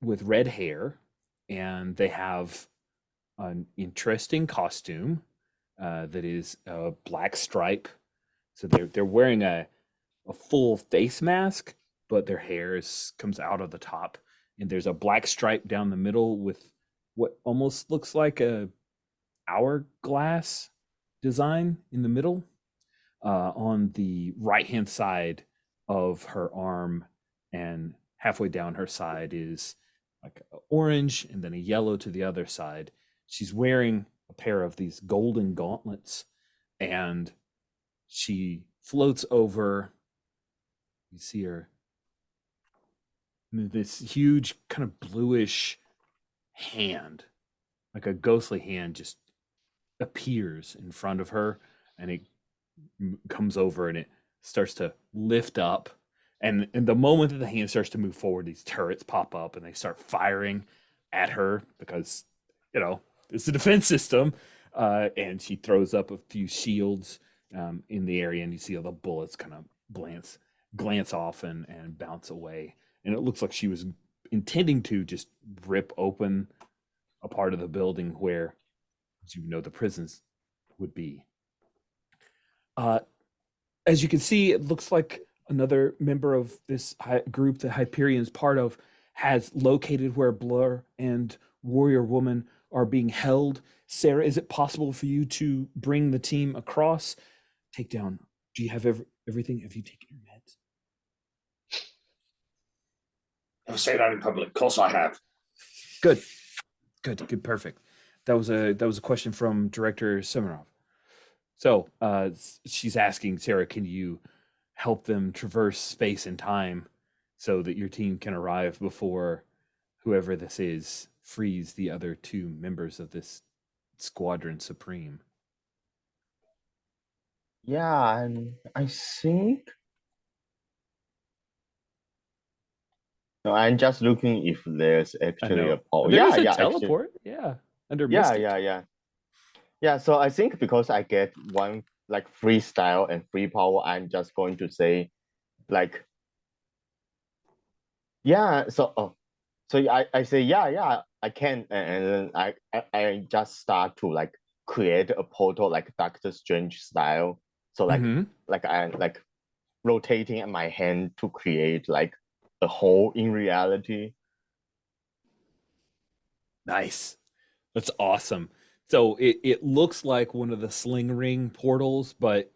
with red hair, and they have an interesting costume that is a black stripe. So they're wearing a full face mask, but their hair comes out of the top, and there's a black stripe down the middle with what almost looks like a hourglass design in the middle. On the right hand side of her arm and halfway down her side is like orange and then a yellow to the other side. She's wearing a pair of these golden gauntlets, and she floats over. You see her, this huge kind of bluish hand, like a ghostly hand, just appears in front of her, and it comes over and it starts to lift up. And the moment that the hand starts to move forward, these turrets pop up and they start firing at her because, it's a defense system. And she throws up a few shields in the area, and you see all the bullets kind of glance off and bounce away. And it looks like she was intending to just rip open a part of the building where, the prisons would be. As you can see, it looks like another member of this group that Hyperion is part of has located where Blur and Warrior Woman are being held. Sarah, is it possible for you to bring the team across? Takedown, do you have everything? Have you taken your meds? I'll say that in public. Of course I have. Good, perfect. That was a question from Director Semenov. So she's asking, Sarah, can you help them traverse space and time so that your team can arrive before whoever this is frees the other two members of this Squadron Supreme? Yeah, and I think no, I'm just looking if there's actually a pole. There is Yeah, a yeah, teleport. Yeah, under yeah, Mystic. yeah. So I think because I get one like free style and free power, I'm just going to say like yeah. So I say yeah, I can, and then I just start to like create a portal like Doctor Strange style. So like I like rotating my hand to create like a hole in reality. Nice. That's awesome. So it looks like one of the sling ring portals, but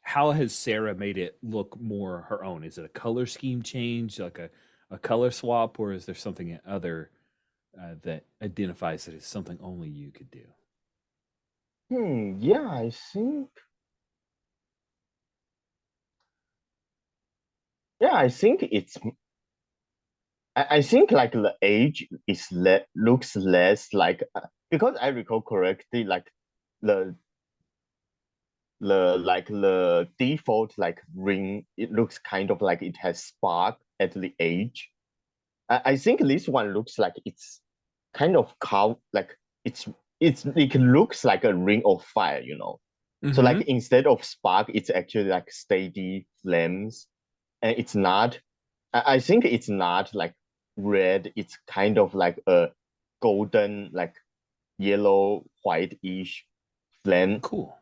how has Sarah made it look more her own? Is it a color scheme change, like a color swap, or is there something other that identifies it as something only you could do? Yeah, I think. Yeah, I think it's. I think like the age is looks less like because I recall correctly like the the default like ring, it looks kind of like it has spark at the edge. I think this one looks like it's kind of like it looks like a ring of fire. So like Mm-hmm. instead of spark, it's actually like steady flames, and it's not. I think it's not like red. It's kind of like a golden, like yellow, white-ish flame. Cool.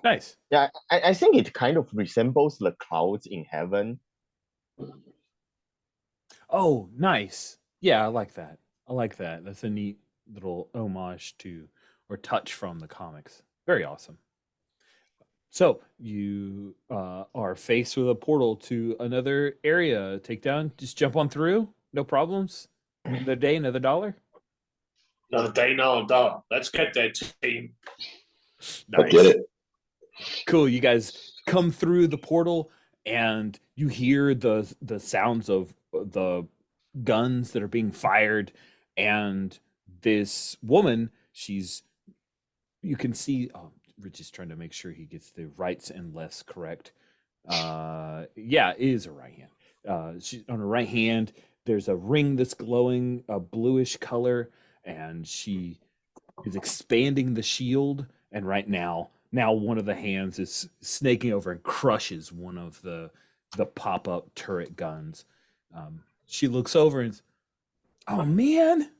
Nice. Yeah, I think it kind of resembles the clouds in heaven. Oh, nice. Yeah, I like that. I like that. That's a neat little homage to or touch from the comics. Very awesome. So you are faced with a portal to another area. Takedown. Just jump on through. No problems. Another day, another dollar. Another day, another dollar. Let's get there, team. Let's get Nice. it. Cool. You guys come through the portal and you hear the sounds of the guns that are being fired, and this woman, she's you can see, oh, Rich is trying to make sure he gets the rights and lefts correct. Yeah, it is a right hand. She's on her right hand. There's a ring that's glowing a bluish color, and she is expanding the shield. And right now one of the hands is snaking over and crushes one of the pop up turret guns. She looks over and, oh man,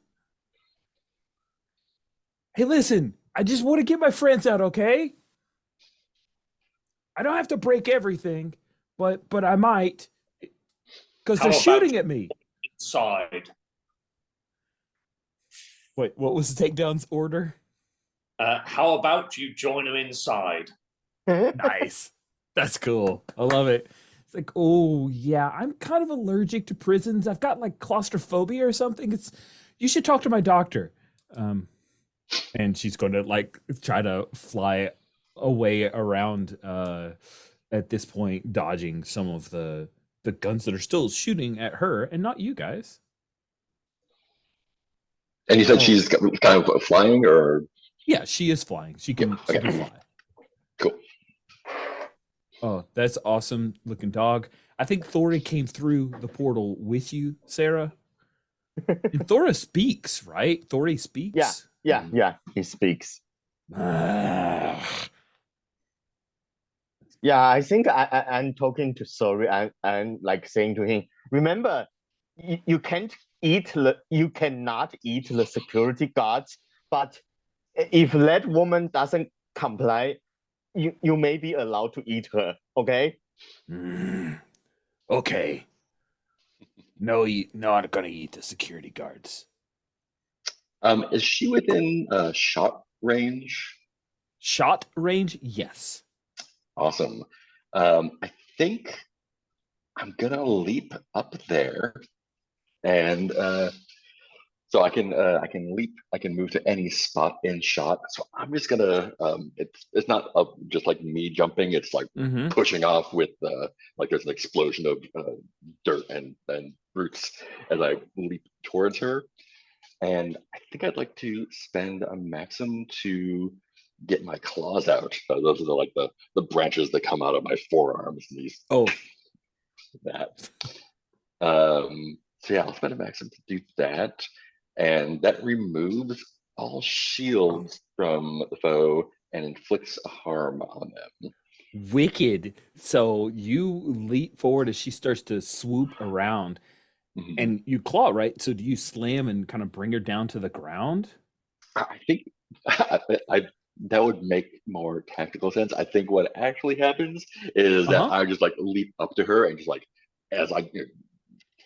hey, listen, I just want to get my friends out, okay? I don't have to break everything, but I might because How they're about shooting at me. inside? Wait, what was the takedown's order? How about you join them inside? Nice. That's cool. I love it. It's like, oh yeah, I'm kind of allergic to prisons. I've got like claustrophobia or something. It's you should talk to my doctor. Um, and she's going to like try to fly away around at this point, dodging some of the guns that are still shooting at her and not you guys. And you said Oh she's kind of flying, or yeah, she is flying. She yeah, can okay, fly. cool. Oh, that's awesome looking dog. I think Thora came through the portal with you, Sarah. And Thora speaks, right? Thora Yeah, speaks. yeah, Mhm. yeah. He speaks. Ah. Yeah, I think I'm talking to Sorry. I'm like saying to him, remember, you can't you cannot eat the security guards, but if that woman doesn't comply, you may be allowed to eat her. Okay? Mm, okay. No, not gonna eat the security guards. Is she within shot range? Shot range, yes. Awesome. I think I'm gonna leap up there, and so I can leap, I can move to any spot in shot. So I'm just gonna it's not just like me jumping. It's like Mm-hmm. pushing off with like there's an explosion of dirt and roots as I leap towards her. And I think I'd like to spend a maxim to get my claws out. Those are the branches that come out of my forearms and these Oh, that. So yeah, I'll spend a maxim to do that, and that removes all shields from the foe and inflicts a harm on them. wicked. So you leap forward as she starts to swoop around Mhm. and you claw, right? So do you slam and kind of bring her down to the ground? I think I that would make more tactical sense. I think what actually happens is that Uh-huh. I just like leap up to her and just like as I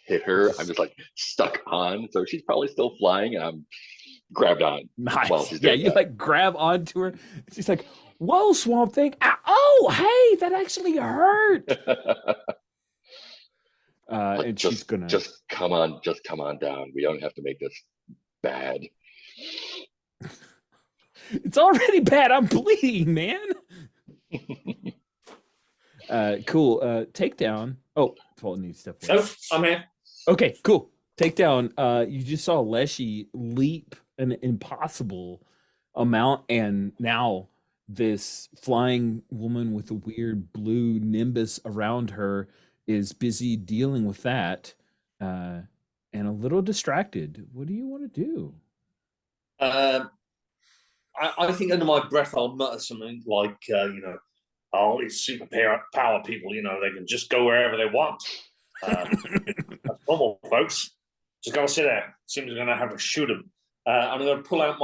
hit her, I'm Just just like stuck on. So she's probably still flying, and I'm grabbed on while nice. she's Yeah, doing you like grab onto her. She's like, whoa, Swamp Thing. Ah, oh, hey, that actually hurt. that. Like And she's gonna just come on down. We don't have to make this bad. it's already bad. I'm bleeding, man. Cool. Takedown. Oh, Paul needs to step away. Oh, I'm here. Okay, cool. Takedown. You just saw Leshy leap an impossible amount, and now this flying woman with a weird blue nimbus around her is busy dealing with that, uh, and a little distracted. What do you want to do? Um, I think under my breath I'll mutter something like, all these super power people, they can just go wherever they want. That's normal, folks. Just gotta sit there. Seems we're gonna have to shoot them. I'm gonna pull out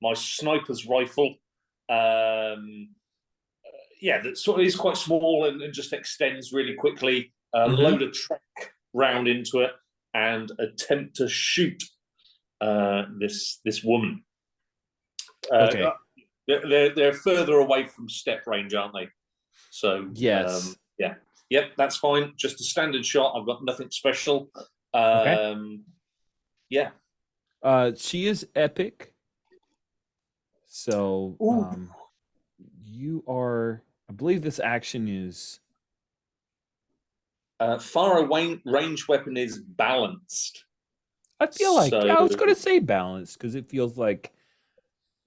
my sniper's rifle. That sort of is quite small and just extends really quickly. Load a track round into it and attempt to shoot this woman. Okay. They're further away from step range, aren't they? So Yes. Yep, that's fine. Just a standard shot. I've got nothing special. Okay. Yeah. She is epic. So you are, I believe this action is Far away range weapon is balanced. I feel like I was gonna say balanced because it feels like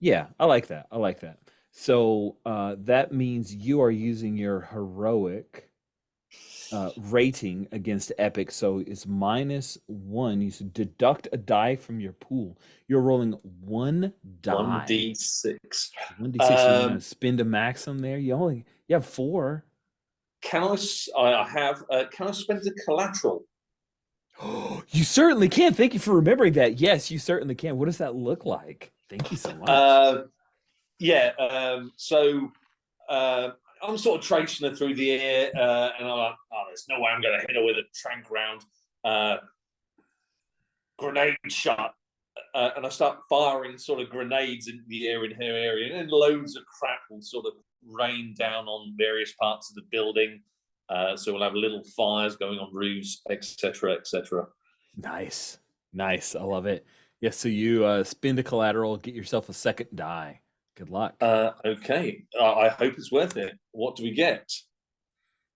I like that. I like that. So that means you are using your heroic rating against epic. So it's -1. You should deduct a die from your pool. You're rolling one die. 1d6. 1d6. You're gonna spend a maxim there. You have 4. Can I have? Can I spend a collateral? You certainly can. Thank you for remembering that. Yes, you certainly can. What does that look like? Thank you so much. So I'm sort of tracing her through the air, and I'm like, oh, there's no way I'm going to hit her with a trank round. Grenade shot. And I start firing sort of grenades into the air in her area, and then loads of crap will sort of rain down on various parts of the building. So we'll have little fires going on roofs, etc., etc. Nice. I love it. Yeah, so you spend a collateral, get yourself a second die. Good luck. Okay. I hope it's worth it. What do we get?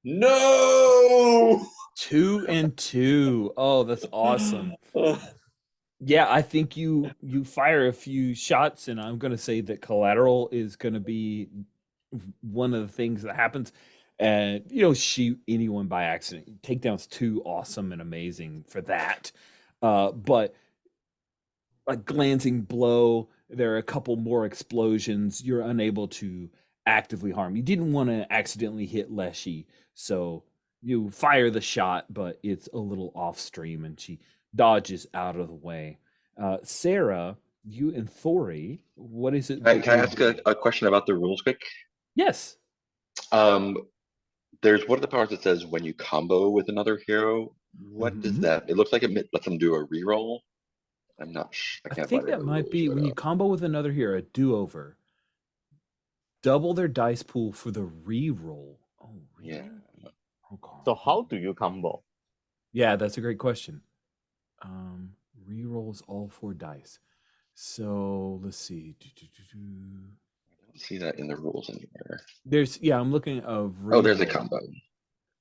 No! 2 and 2. Oh, that's awesome. Yeah, I think you fire a few shots, and I'm gonna say that collateral is gonna be one of the things that happens. And you don't shoot anyone by accident. Takedown's too awesome and amazing for that. But a glancing blow, there are a couple more explosions. You're unable to actively harm. You didn't want to accidentally hit Leshy, so you fire the shot, but it's a little off stream, and she dodges out of the way. Sarah, you and Thori, what is it? Can I ask a question about the rules quick? Yes. There's one of the powers that says when you combo with another hero. What does that? It looks like it lets them do a reroll. I'm not sure. I think that might be when you combo with another hero, a do-over. Double their dice pool for the reroll. Oh, really? Yeah. Okay. So how do you combo? Yeah, that's a great question. Rerolls all 4 dice. So let's see. I don't see that in the rules anywhere. I'm looking of. Oh, there's a combo.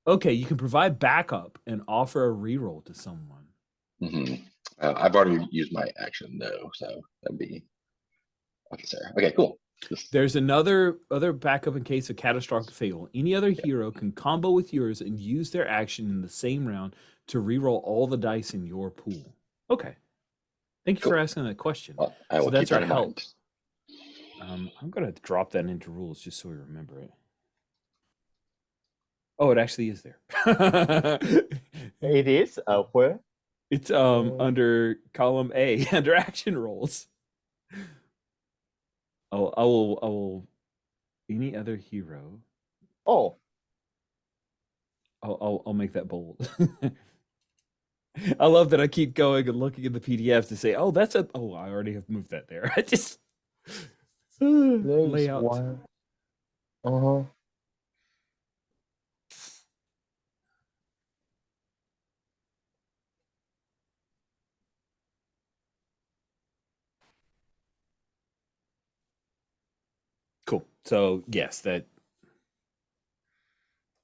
Okay, you can provide backup and offer a reroll to someone. I've already used my action though, so that'd be okay, Sarah. Okay, cool. There's other backup in case of catastrophic fail. Any other hero can combo with yours and use their action in the same round to reroll all the dice in your pool. Okay. Thank you for asking that question. Well, I will keep that in mind. I'm going to drop that into rules just so we remember it. Oh, it actually is there. It is where? It's under column A, under action rolls. Oh, I will. Any other hero? Oh, I'll make that bold. I love that I keep going and looking at the PDF to say, oh, I already have moved that there. I just layout. One. Uh-huh. Cool. So yes, that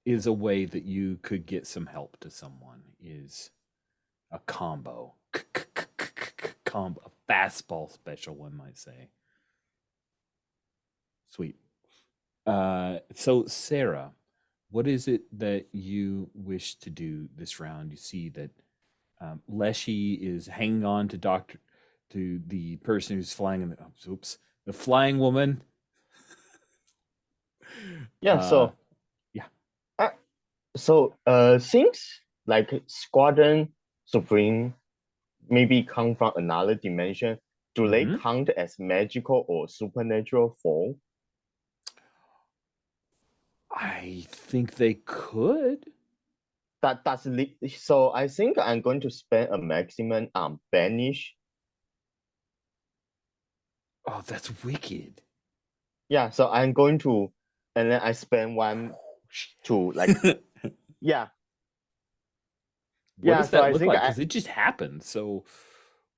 is a way that you could get some help to someone, is a combo. Combo, a fastball special, one might say. Sweet. So Sarah, what is it that you wish to do this round? You see that Leshy is hanging on to the person who's flying in the The flying woman. Yeah, Uh, yeah. Since like Squadron Supreme maybe come from another dimension, do they Mhm. count as magical or supernatural form? I think they could. So I think I'm going to spend a maximum on banish. Oh, that's wicked. Yeah, so I'm going to, and then I spend one to like, yeah, What yeah. does So that I look think like? I, Because it just happened. So,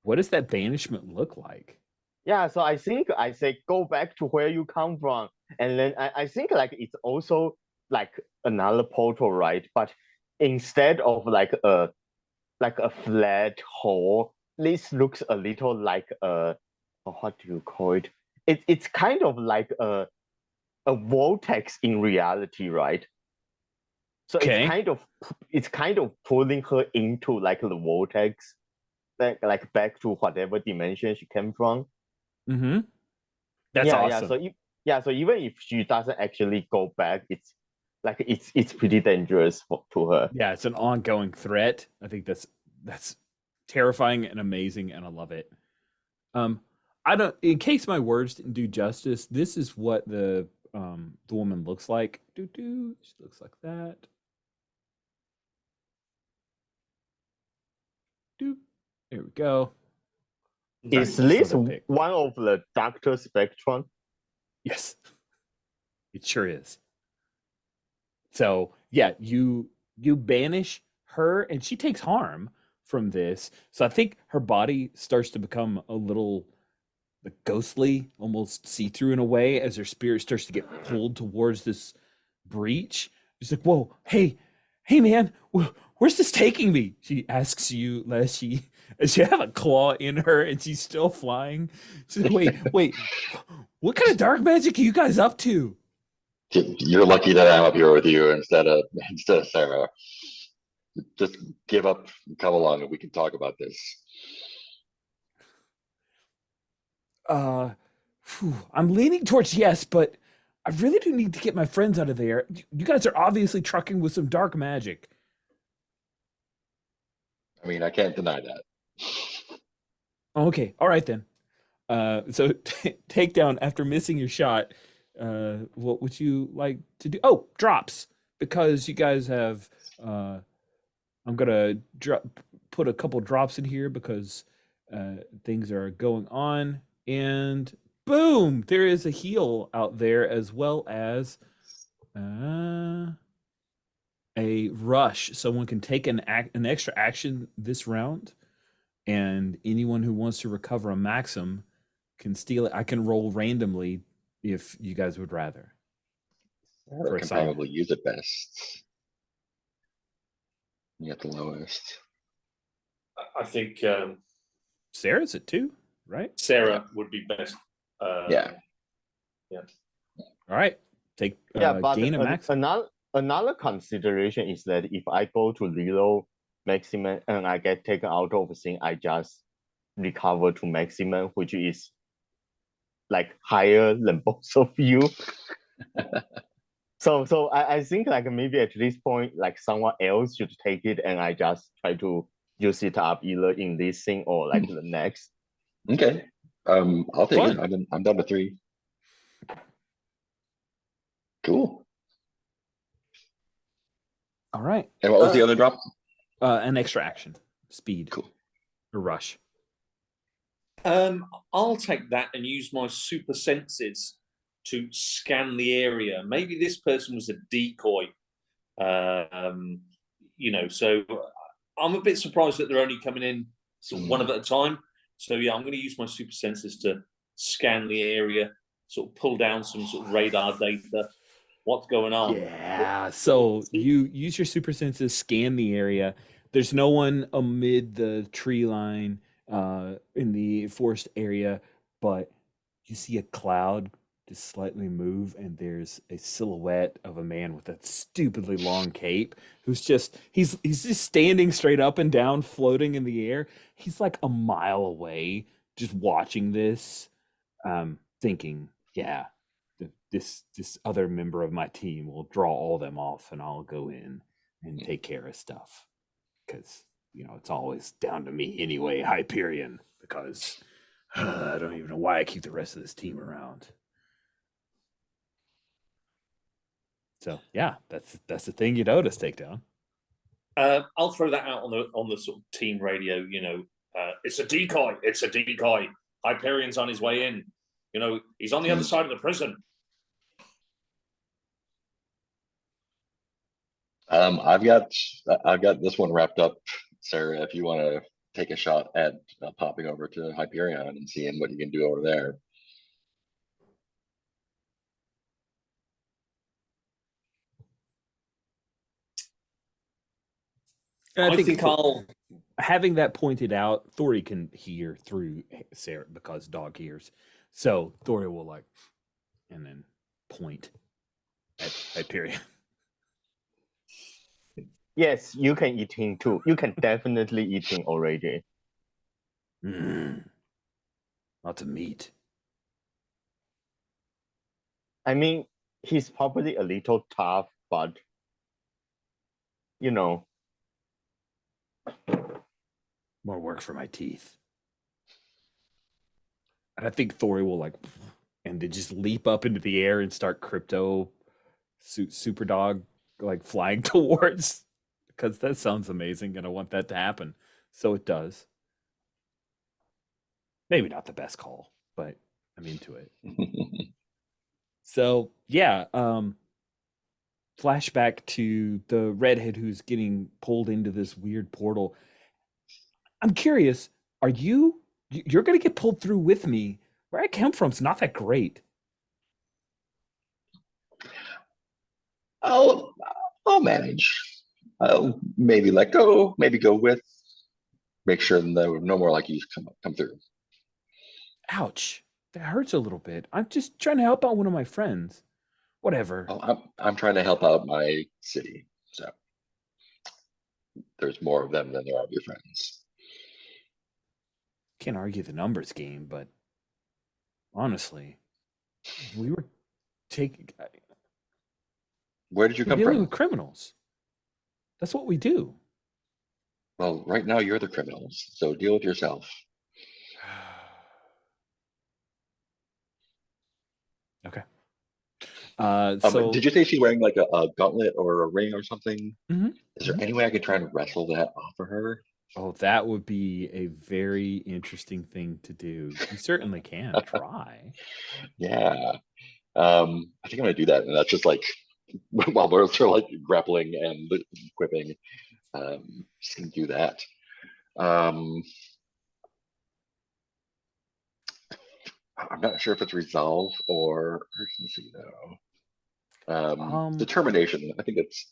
what does that banishment look like? yeah, so I think I say go back to where you come from, and then I think like it's also like another portal, right? But instead of like a flat hole, this looks a little like a, what do you call it? It's kind of like a vortex in reality, right? So Okay. it's kind of pulling her into like the vortex, like back to whatever dimension she came from. Mm-hmm. That's Yeah, yeah. awesome. So even if she doesn't actually go back, it's like it's pretty dangerous to her. Yeah, it's an ongoing threat. I think that's terrifying and amazing, and I love it. Um, I don't. In case my words didn't do justice, this is what the woman looks like. Doo doo. She looks like that. Doo. There we go. Sorry, Is just this thought I'd pick. one of the Doctor Spectrum? Yes, it sure is. So yeah, you banish her, and she takes harm from this. So I think her body starts to become a little like ghostly, almost see through in a way, as her spirit starts to get pulled towards this breach. She's like, "Whoa, hey, man, where's this taking me?" She asks you, Leshy, as you have a claw in her, and she's still flying. She's like, "Wait, what kind of dark magic are you guys up to?" You're lucky that I'm up here with you instead of Sarah. Just give up, and come along, and we can talk about this. Uh, I'm leaning towards yes, but I really do need to get my friends out of there. You guys are obviously trucking with some dark magic. I mean, I can't deny that. Okay, all right then. So takedown after missing your shot. What would you like to do? Oh, drops because you guys have. I'm gonna put a couple drops in here because things are going on, and boom, there is a heal out there as well as uh, a rush. Someone can take an extra action this round, and anyone who wants to recover a maxim can steal it. I can roll randomly if you guys would rather Sarah for can assignment. probably use it best. You got the lowest. I think Sarah's at 2, right? Yeah. Sarah would be best. Yeah. Yeah. All right. Take Yeah, but gain a maxim. another consideration is that if I go to reload maximum and I get taken out of the thing, I just recover to maximum, which is like higher than both of you. So I think like maybe at this point, like someone else should take it and I just try to use it up either in this thing or like the next. Okay. I'll take it. Fun. I'm down to 3. Cool. All right. And what was the other drop? An extra action, speed, Cool. or rush. I'll take that and use my super senses to scan the area. Maybe this person was a decoy. So I'm a bit surprised that they're only coming in sort of one at a time. So yeah, I'm going to use my super senses to scan the area, sort of pull down some sort of radar data. What's going on? Yeah. So you use your super senses, scan the area. There's no one amid the tree line in the forest area, but you see a cloud just slightly move, and there's a silhouette of a man with a stupidly long cape who's just he's just standing straight up and down, floating in the air. He's like a mile away, just watching this. thinking, yeah, this other member of my team will draw all them off, and I'll go in and take care of stuff because it's always down to me anyway, Hyperion. Because I don't even know why I keep the rest of this team around. So yeah, that's the thing you notice, Takedown. I'll throw that out on the sort of team radio. It's a decoy. It's a decoy. Hyperion's on his way in. He's on the other side of the prison. I've got this one wrapped up, Sarah. If you want to take a shot at popping over to Hyperion and seeing what you can do over there. And I think I'll. Having that pointed out, Thori can hear through Sarah because dog hears. So Thori will and then point at Hyperion. Yes, you can eat him too. You can definitely eat him already. Lots of meat. I mean, he's probably a little tough, but more work for my teeth. And I think Thori will and they just leap up into the air and start crypto super dog flying towards, because that sounds amazing and I want that to happen. So it does. Maybe not the best call, but I'm into it. So yeah, flashback to the redhead who's getting pulled into this weird portal. I'm curious, you're gonna get pulled through with me? Where I come from is not that great. I'll manage. I'll maybe let go, maybe go with. Make sure no more like you come through. Ouch. That hurts a little bit. I'm just trying to help out one of my friends. Whatever. Oh, I'm trying to help out my city, so there's more of them than there are of your friends. Can't argue the numbers game, but honestly, we were taking. Where did you come dealing from? with criminals. That's what we do. Well, right now you're the criminals, so deal with yourself. Okay. Did you say she's wearing a gauntlet or a ring or something? Mhm, Is there any way I could try and wrestle that off of her? Oh, that would be a very interesting thing to do. You certainly can try. Yeah. I think I'm gonna do that, and that's just while we're sort of grappling and equipping, just gonna do that. I'm not sure if it's resolve or urgency though. Determination. I think it's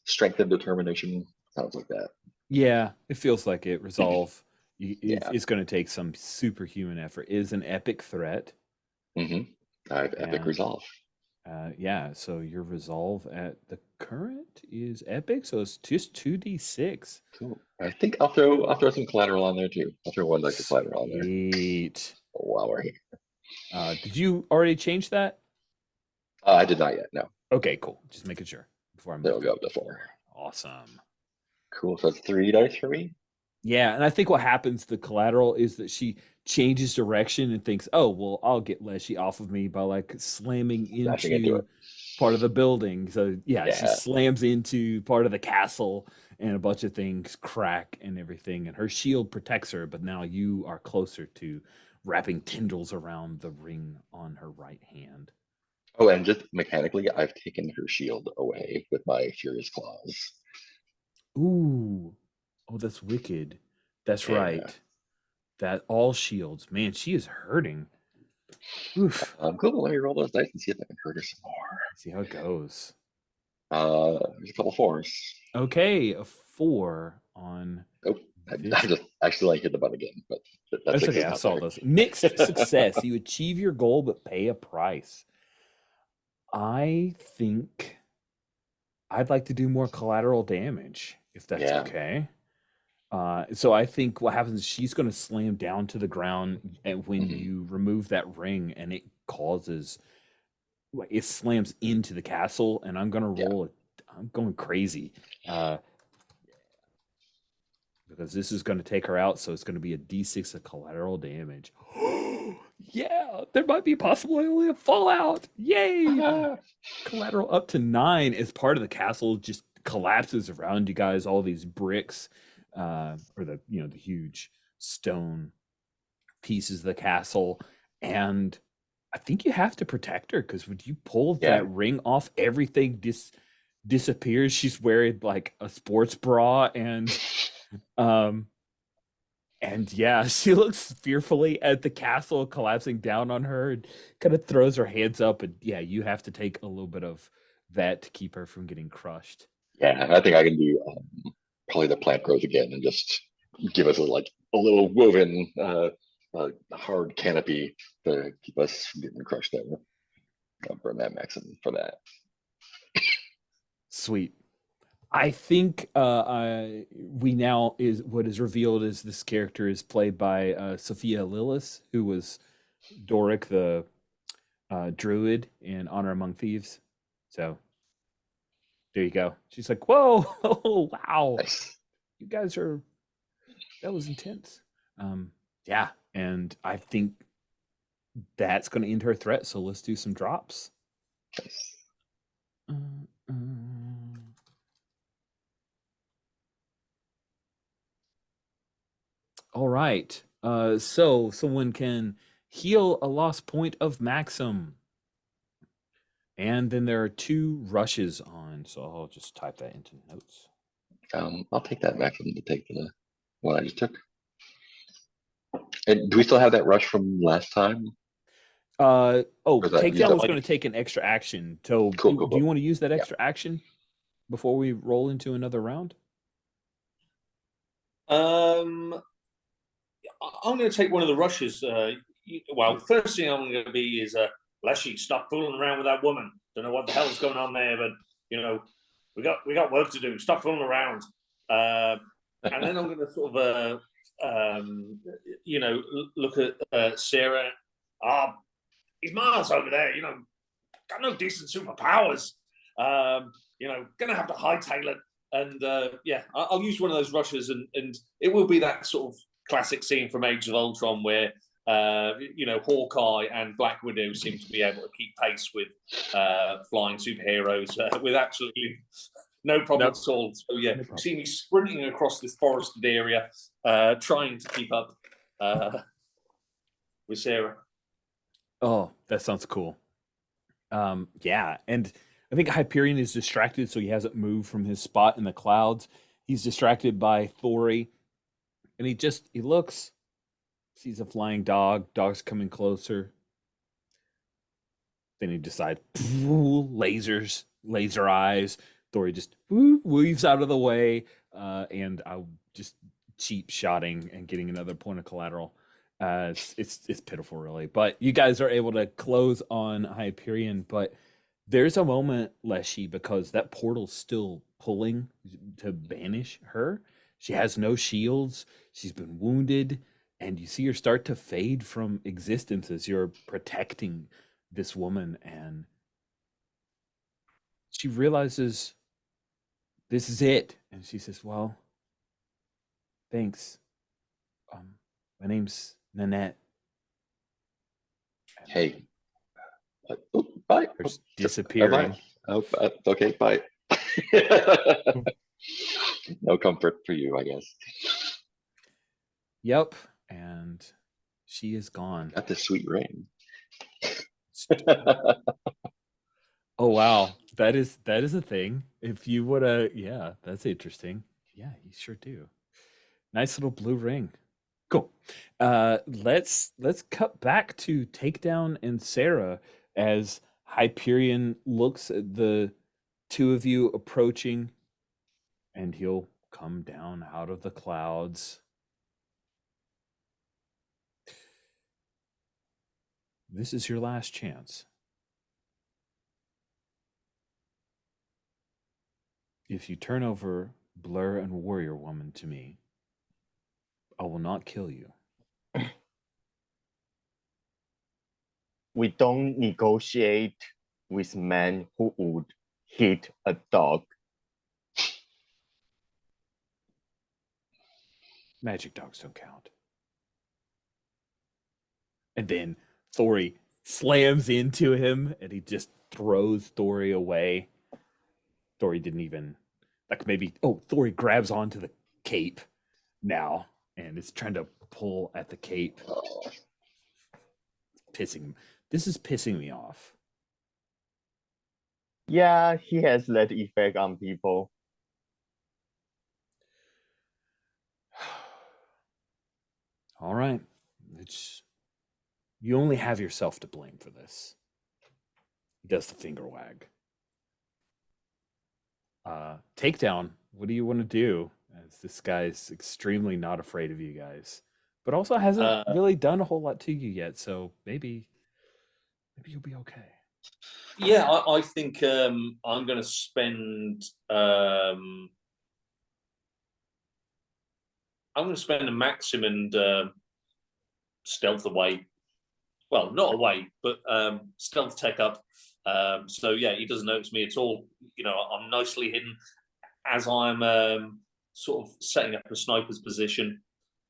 strength and determination. Sounds like that. Yeah, it feels like it. Resolve. Yeah. It's going to take some superhuman effort. It is an epic threat. I have epic resolve. Yeah, so your resolve at the current is epic, so it's just 2d6. Cool. I think I'll throw some collateral on there too. I'll throw one of collateral on there. Sweet. While we're here. Did you already change that? I did not yet. No. Okay, cool. Just making sure before I move. They'll go up to 4. Awesome. Cool. So it's 3 dice for me. Yeah, and I think what happens, the collateral, is that she changes direction and thinks, "Oh, well, I'll get Leshy off of me by slamming into part of the building." So yeah, she slams into part of the castle, and a bunch of things crack and everything. And her shield protects her, but now you are closer to wrapping tendrils around the ring on her right hand. Oh, and just mechanically, I've taken her shield away with my Furious Claws. Ooh. Oh, that's wicked. That's right. That all shields. Man, she is hurting. Oof. Cool. Let me roll those dice and see if I can hurt her some more. See how it goes. There's a couple 4s. Okay, a 4 on. Oh, I just accidentally hit the button again, but that's okay. I saw those. Mixed success. You achieve your goal, but pay a price. I think I'd like to do more collateral damage, if that's okay. So I think what happens is she's going to slam down to the ground, and when Mhm. you remove that ring, and it causes, like, it slams into the castle, and I'm going to Yeah. roll it. I'm going crazy uh, because this is going to take her out. So it's going to be a D6 of collateral damage. Yeah, there might be possibly a fallout. Yay! Collateral up to 9 as part of the castle just collapses around you guys. All these bricks, or the huge stone pieces of the castle, and I think you have to protect her because when you pull Yeah. that ring off, everything disappears. She's wearing like a sports bra, um and yeah, she looks fearfully at the castle collapsing down on her and kind of throws her hands up. And yeah, you have to take a little bit of that to keep her from getting crushed. Yeah, I think I can do probably the plant growth again and just give us a little woven hard canopy to keep us from getting crushed there. I'll burn that maxim for that. Sweet. I think we now is what is revealed is this character is played by Sophia Lillis, who was Doric the druid in Honor Among Thieves. So there you go. She's like, whoa, oh, wow, Nice. you guys are, that was intense. Yeah, and I think that's going to end her threat. So let's do some drops. Nice. Uh, uh, all right. So someone can heal a lost point of Maxim. And then there are 2 rushes on. So I'll just type that into notes. I'll take that maxim to take the one I just took. And do we still have that rush from last time? Or is that used Takedown up? was going to take an extra action. So Cool, cool, do you cool. want to use that Yeah. extra action before we roll into another round? I'm going to take one of the rushes. Well, first thing I'm going to be is Leshy, stop fooling around with that woman. Don't know what the hell's going on there, but we got work to do. Stop fooling around. And then I'm going to sort of look at Sarah. He's miles over there. Got no decent superpowers. Gonna have to hightail it. And I'll use one of those rushes, and it will be that sort of classic scene from Age of Ultron where Hawkeye and Black Widow seem to be able to keep pace with flying superheroes with absolutely no problem Nope. at all. So yeah, No you problem. see me sprinting across this forested area, trying to keep up with Sarah. Oh, that sounds cool. Yeah, and I think Hyperion is distracted, so he hasn't moved from his spot in the clouds. He's distracted by Thori, and he looks, sees a flying dog. Dog's coming closer. Then he decides, laser eyes. Thori just weaves out of the way, and I'll just cheap shotting and getting another point of collateral. It's pitiful, really. But you guys are able to close on Hyperion, but there's a moment, Leshy, because that portal's still pulling to banish her. She has no shields. She's been wounded, and you see her start to fade from existence as you're protecting this woman. And she realizes this is it. And she says, well, thanks. My name's Nanette. And Hey, bye. there's Bye. disappearing. Okay, bye. No comfort for you, I guess. Yep. And she is gone. Got this sweet ring. Oh wow, that is a thing. If you would yeah, that's interesting. Yeah, you sure do. Nice little blue ring. Cool. Let's cut back to Takedown and Sarah as Hyperion looks at the 2 of you approaching, and he'll come down out of the clouds. This is your last chance. If you turn over Blur and Warrior Woman to me, I will not kill you. We don't negotiate with men who would hit a dog. Magic dogs don't count. And then Thori slams into him and he just throws Thori away. Thori didn't even, like, maybe, oh, Thori grabs onto the cape now and is trying to pull at the cape. This is pissing me off. Yeah, he has that effect on people. All right. You only have yourself to blame for this. He does the finger wag. Takedown, what do you want to do? As this guy's extremely not afraid of you guys, but also hasn't really done a whole lot to you yet, so maybe you'll be okay. Yeah, I think I'm going to spend. I'm going to spend a maxim and stealth away. Well, not away, but stealth tech up. So yeah, he doesn't notice me at all. You know, I'm nicely hidden as I'm sort of setting up a sniper's position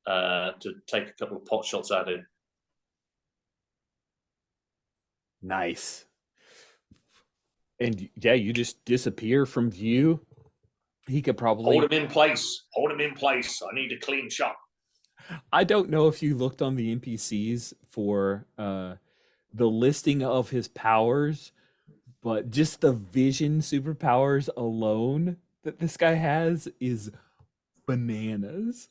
to take a couple of pot shots at him. Nice. And yeah, you just disappear from view. He could probably hold him in place. Hold him in place. I need a clean shot. I don't know if you looked on the NPCs for the listing of his powers, but just the vision superpowers alone that this guy has is bananas.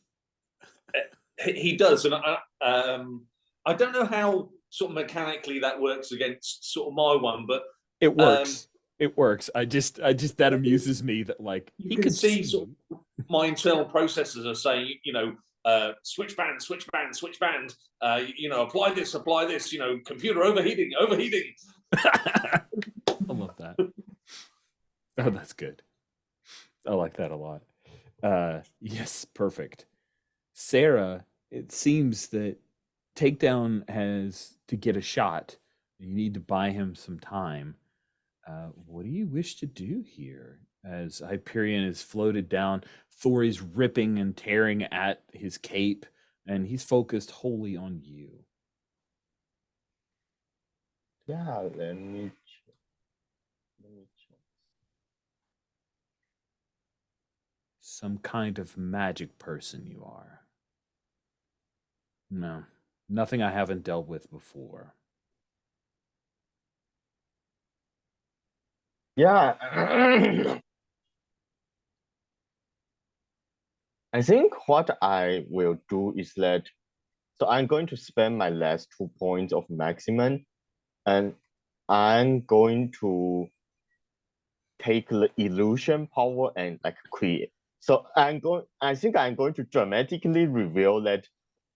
He does, and I don't know how sort of mechanically that works against sort of my one, but it works. It works. I just that amuses me that, like, you can see sort of my internal processors are saying, you know, switch band, switch band, switch band. You know, apply this. You know, computer overheating. I love that. Oh, that's good. I like that a lot. Yes, perfect. Sarah, it seems that Takedown has to get a shot. You need to buy him some time. What do you wish to do here? As Hyperion is floated down, Thori's ripping and tearing at his cape, and he's focused wholly on you. Yeah, let me check. Some kind of magic person you are. No, nothing I haven't dealt with before. Yeah. I think what I will do is that, so I'm going to spend my last 2 points of maximum, and I'm going to take the illusion power and like create. So I think I'm going to dramatically reveal that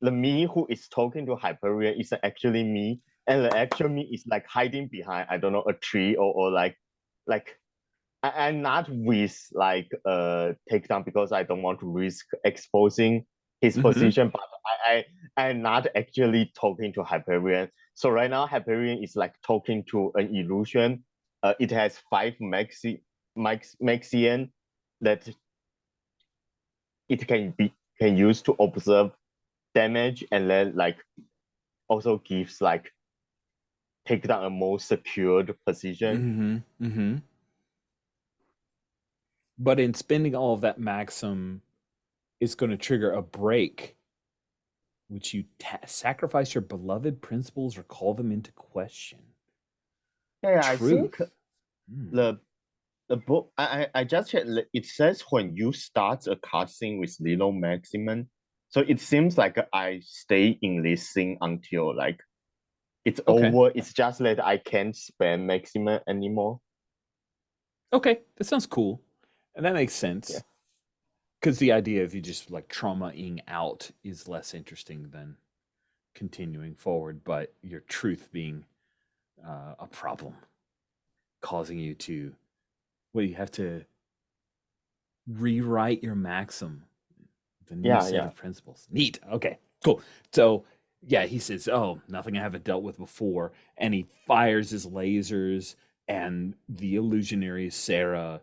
the me who is talking to Hyperion is actually me, and the actual me is like hiding behind, I don't know, a tree or like I'm not with like takedown because I don't want to risk exposing his position, but I'm not actually talking to Hyperion. So right now Hyperion is like talking to an illusion. It has 5 maxian that it can use to observe damage, and then like also gives like take down a more secured position. But in spending all of that maxim, it's going to trigger a break, which you sacrifice your beloved principles or call them into question. Yeah, Truth. I think the book I just checked, it says when you start a cutscene with little maximum. So it seems like I stay in this scene until like it's over. It's just that I can't spam maximum anymore. Okay, that sounds cool. And that makes sense. Because the idea of you just like trauma-ing out is less interesting than continuing forward, but your truth being a problem, causing you to, you have to rewrite your maxim. The new Yeah, set yeah. of principles. Neat. Okay, cool. So yeah, he says, "Oh, nothing I haven't dealt with before," and he fires his lasers, and the illusionary Sarah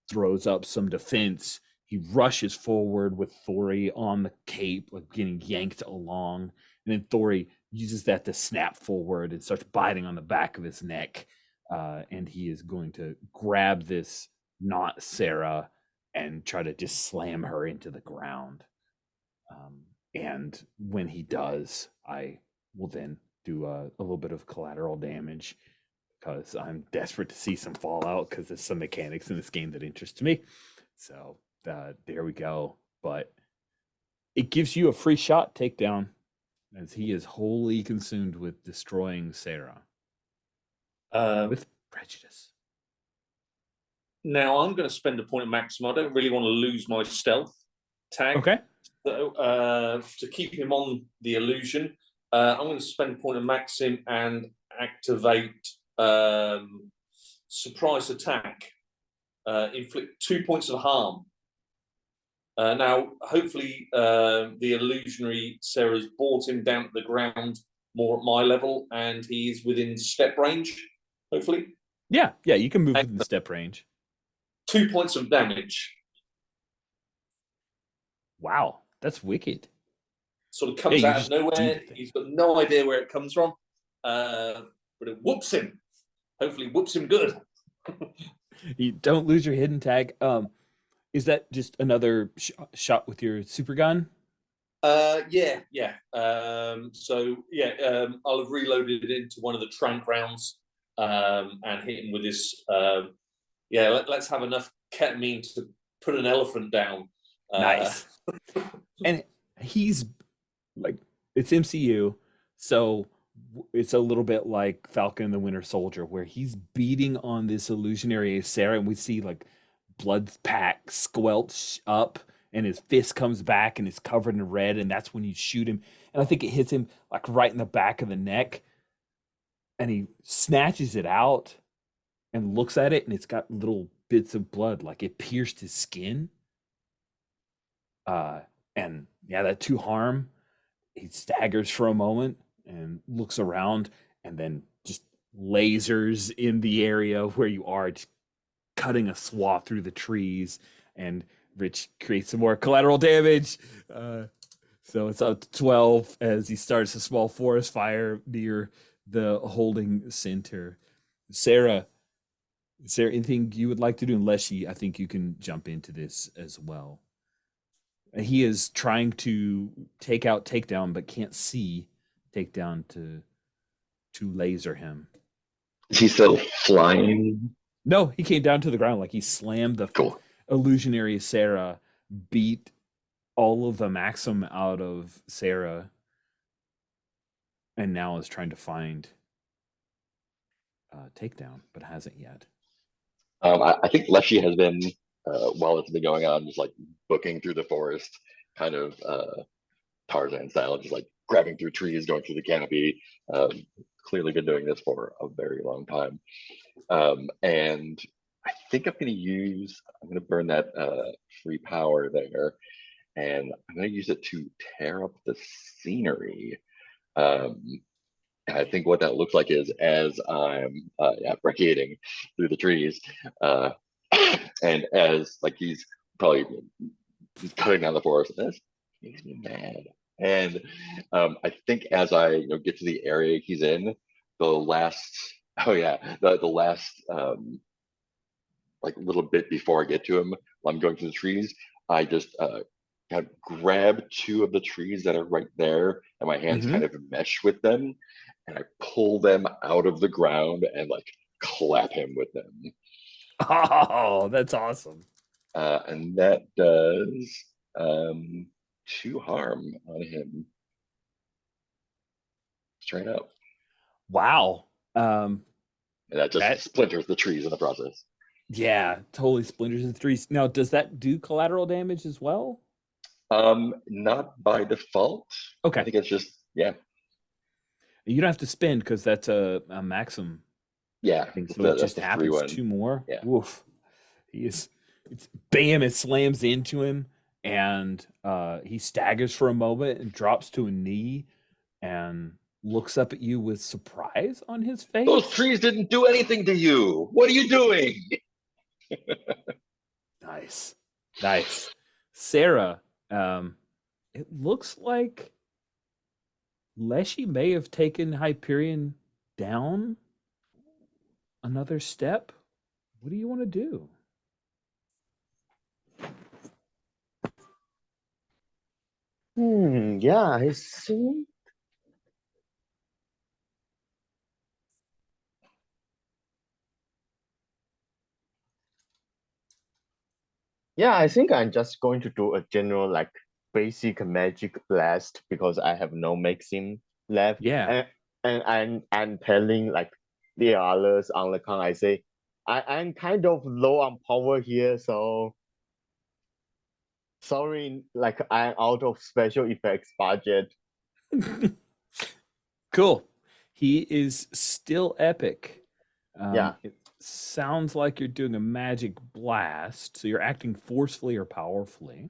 throws up some defense. He rushes forward with Thori on the cape, like getting yanked along, and then Thori uses that to snap forward and starts biting on the back of his neck. And he is going to grab this not Sarah and try to just slam her into the ground. And when he does, I will then do a little bit of collateral damage because I'm desperate to see some fallout because there's some mechanics in this game that interest me. So there we go. But it gives you a free shot takedown as he is wholly consumed with destroying Sarah with prejudice. Now I'm going to spend a point of maximum. I don't really want to lose my stealth tag. Okay. So, to keep him on the illusion, I'm going to spend a point of maxim and activate surprise attack. Inflict 2 points of harm. Now, hopefully, the illusionary Sarah's brought him down to the ground more at my level, and he is within step range. Hopefully, yeah, you can move within step range. 2 points of damage. Wow, that's wicked. Sort of comes out of nowhere. He's He's got no idea where it comes from, but it whoops him. Hopefully, whoops him good. You don't lose your hidden tag. Is that just another shot with your super gun? Yeah. I'll have reloaded it into one of the trank rounds and hit him with this. Let's have enough ketamine to put an elephant down. Nice. And he's like, it's MCU, so it's a little bit like Falcon and the Winter Soldier, where he's beating on this illusionary Sarah, and we see like blood pack squelch up, and his fist comes back and it's covered in red, and that's when you shoot him. And I think it hits him like right in the back of the neck, and he snatches it out and looks at it, and it's got little bits of blood, like it pierced his skin. And yeah, that 2 harm. He staggers for a moment and looks around, and then just lasers in the area where you are, just cutting a swath through the trees. And Rich creates some more collateral damage. So it's up to 12 as he starts a small forest fire near the holding center. Sarah, is there anything you would like to do? Unless I think you can jump into this as well. He is trying to take out Takedown, but can't see Takedown to laser him. Is he still flying? No, he came down to the ground. Like he slammed the Cool. illusionary Sarah, beat all of the maxim out of Sarah, and now is trying to find Takedown, but hasn't yet. I think Leshy has been, while it's been going on, just like booking through the forest, kind of Tarzan style, just like grabbing through trees, going through the canopy. Clearly been doing this for a very long time. And I think I'm going to burn that free power there, and I'm going to use it to tear up the scenery. I think what that looks like is as I'm brachiating through the trees, and as like he's cutting down the forest. This makes me mad. And I think as I get to the area he's in, the last like little bit before I get to him, while I'm going through the trees, I just kind of grab 2 of the trees that are right there, and my hands kind of mesh with them, and I pull them out of the ground and like clap him with them. Oh, that's awesome. And that does 2 harm on him. Straight up. Wow. And that just splinters the trees in the process. Yeah, totally splinters the trees. Now, does that do collateral damage as well? Not by default. Okay. I think it's just, yeah. You don't have to spend because that's a maxim. Yeah. So it just happens 2 more. Yeah. Woof. It's bam, it slams into him, and he staggers for a moment and drops to a knee and looks up at you with surprise on his face. Those trees didn't do anything to you. What are you doing? Nice. Nice. Sarah, it looks like Leshy may have taken Hyperion down another step. What do you want to do? Yeah, I think. Yeah, I think I'm just going to do a general like basic magic blast because I have no maxim left. Yeah. And I'm telling like the others on the con, I say I'm kind of low on power here, so sorry, like I'm out of special effects budget. Cool. He is still epic. Yeah. It sounds like you're doing a magic blast, so you're acting forcefully or powerfully.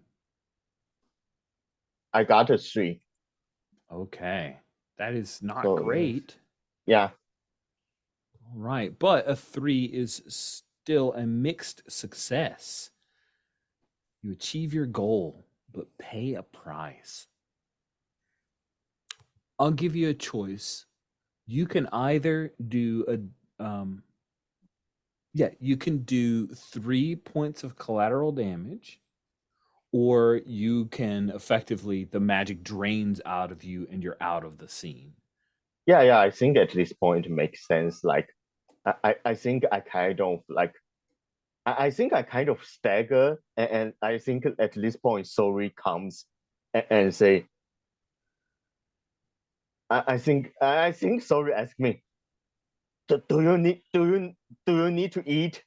I got a 3. Okay. That is not So great. yeah. All right. But a 3 is still a mixed success. You achieve your goal, but pay a price. I'll give you a choice. You can either do you can do 3 points of collateral damage, or you can effectively, the magic drains out of you and you're out of the scene. Yeah, I think at this point it makes sense. Like I think I kind of like I think I kind of stagger, and I think at this point Sori comes and say, I think Sori asked me, do you need to eat?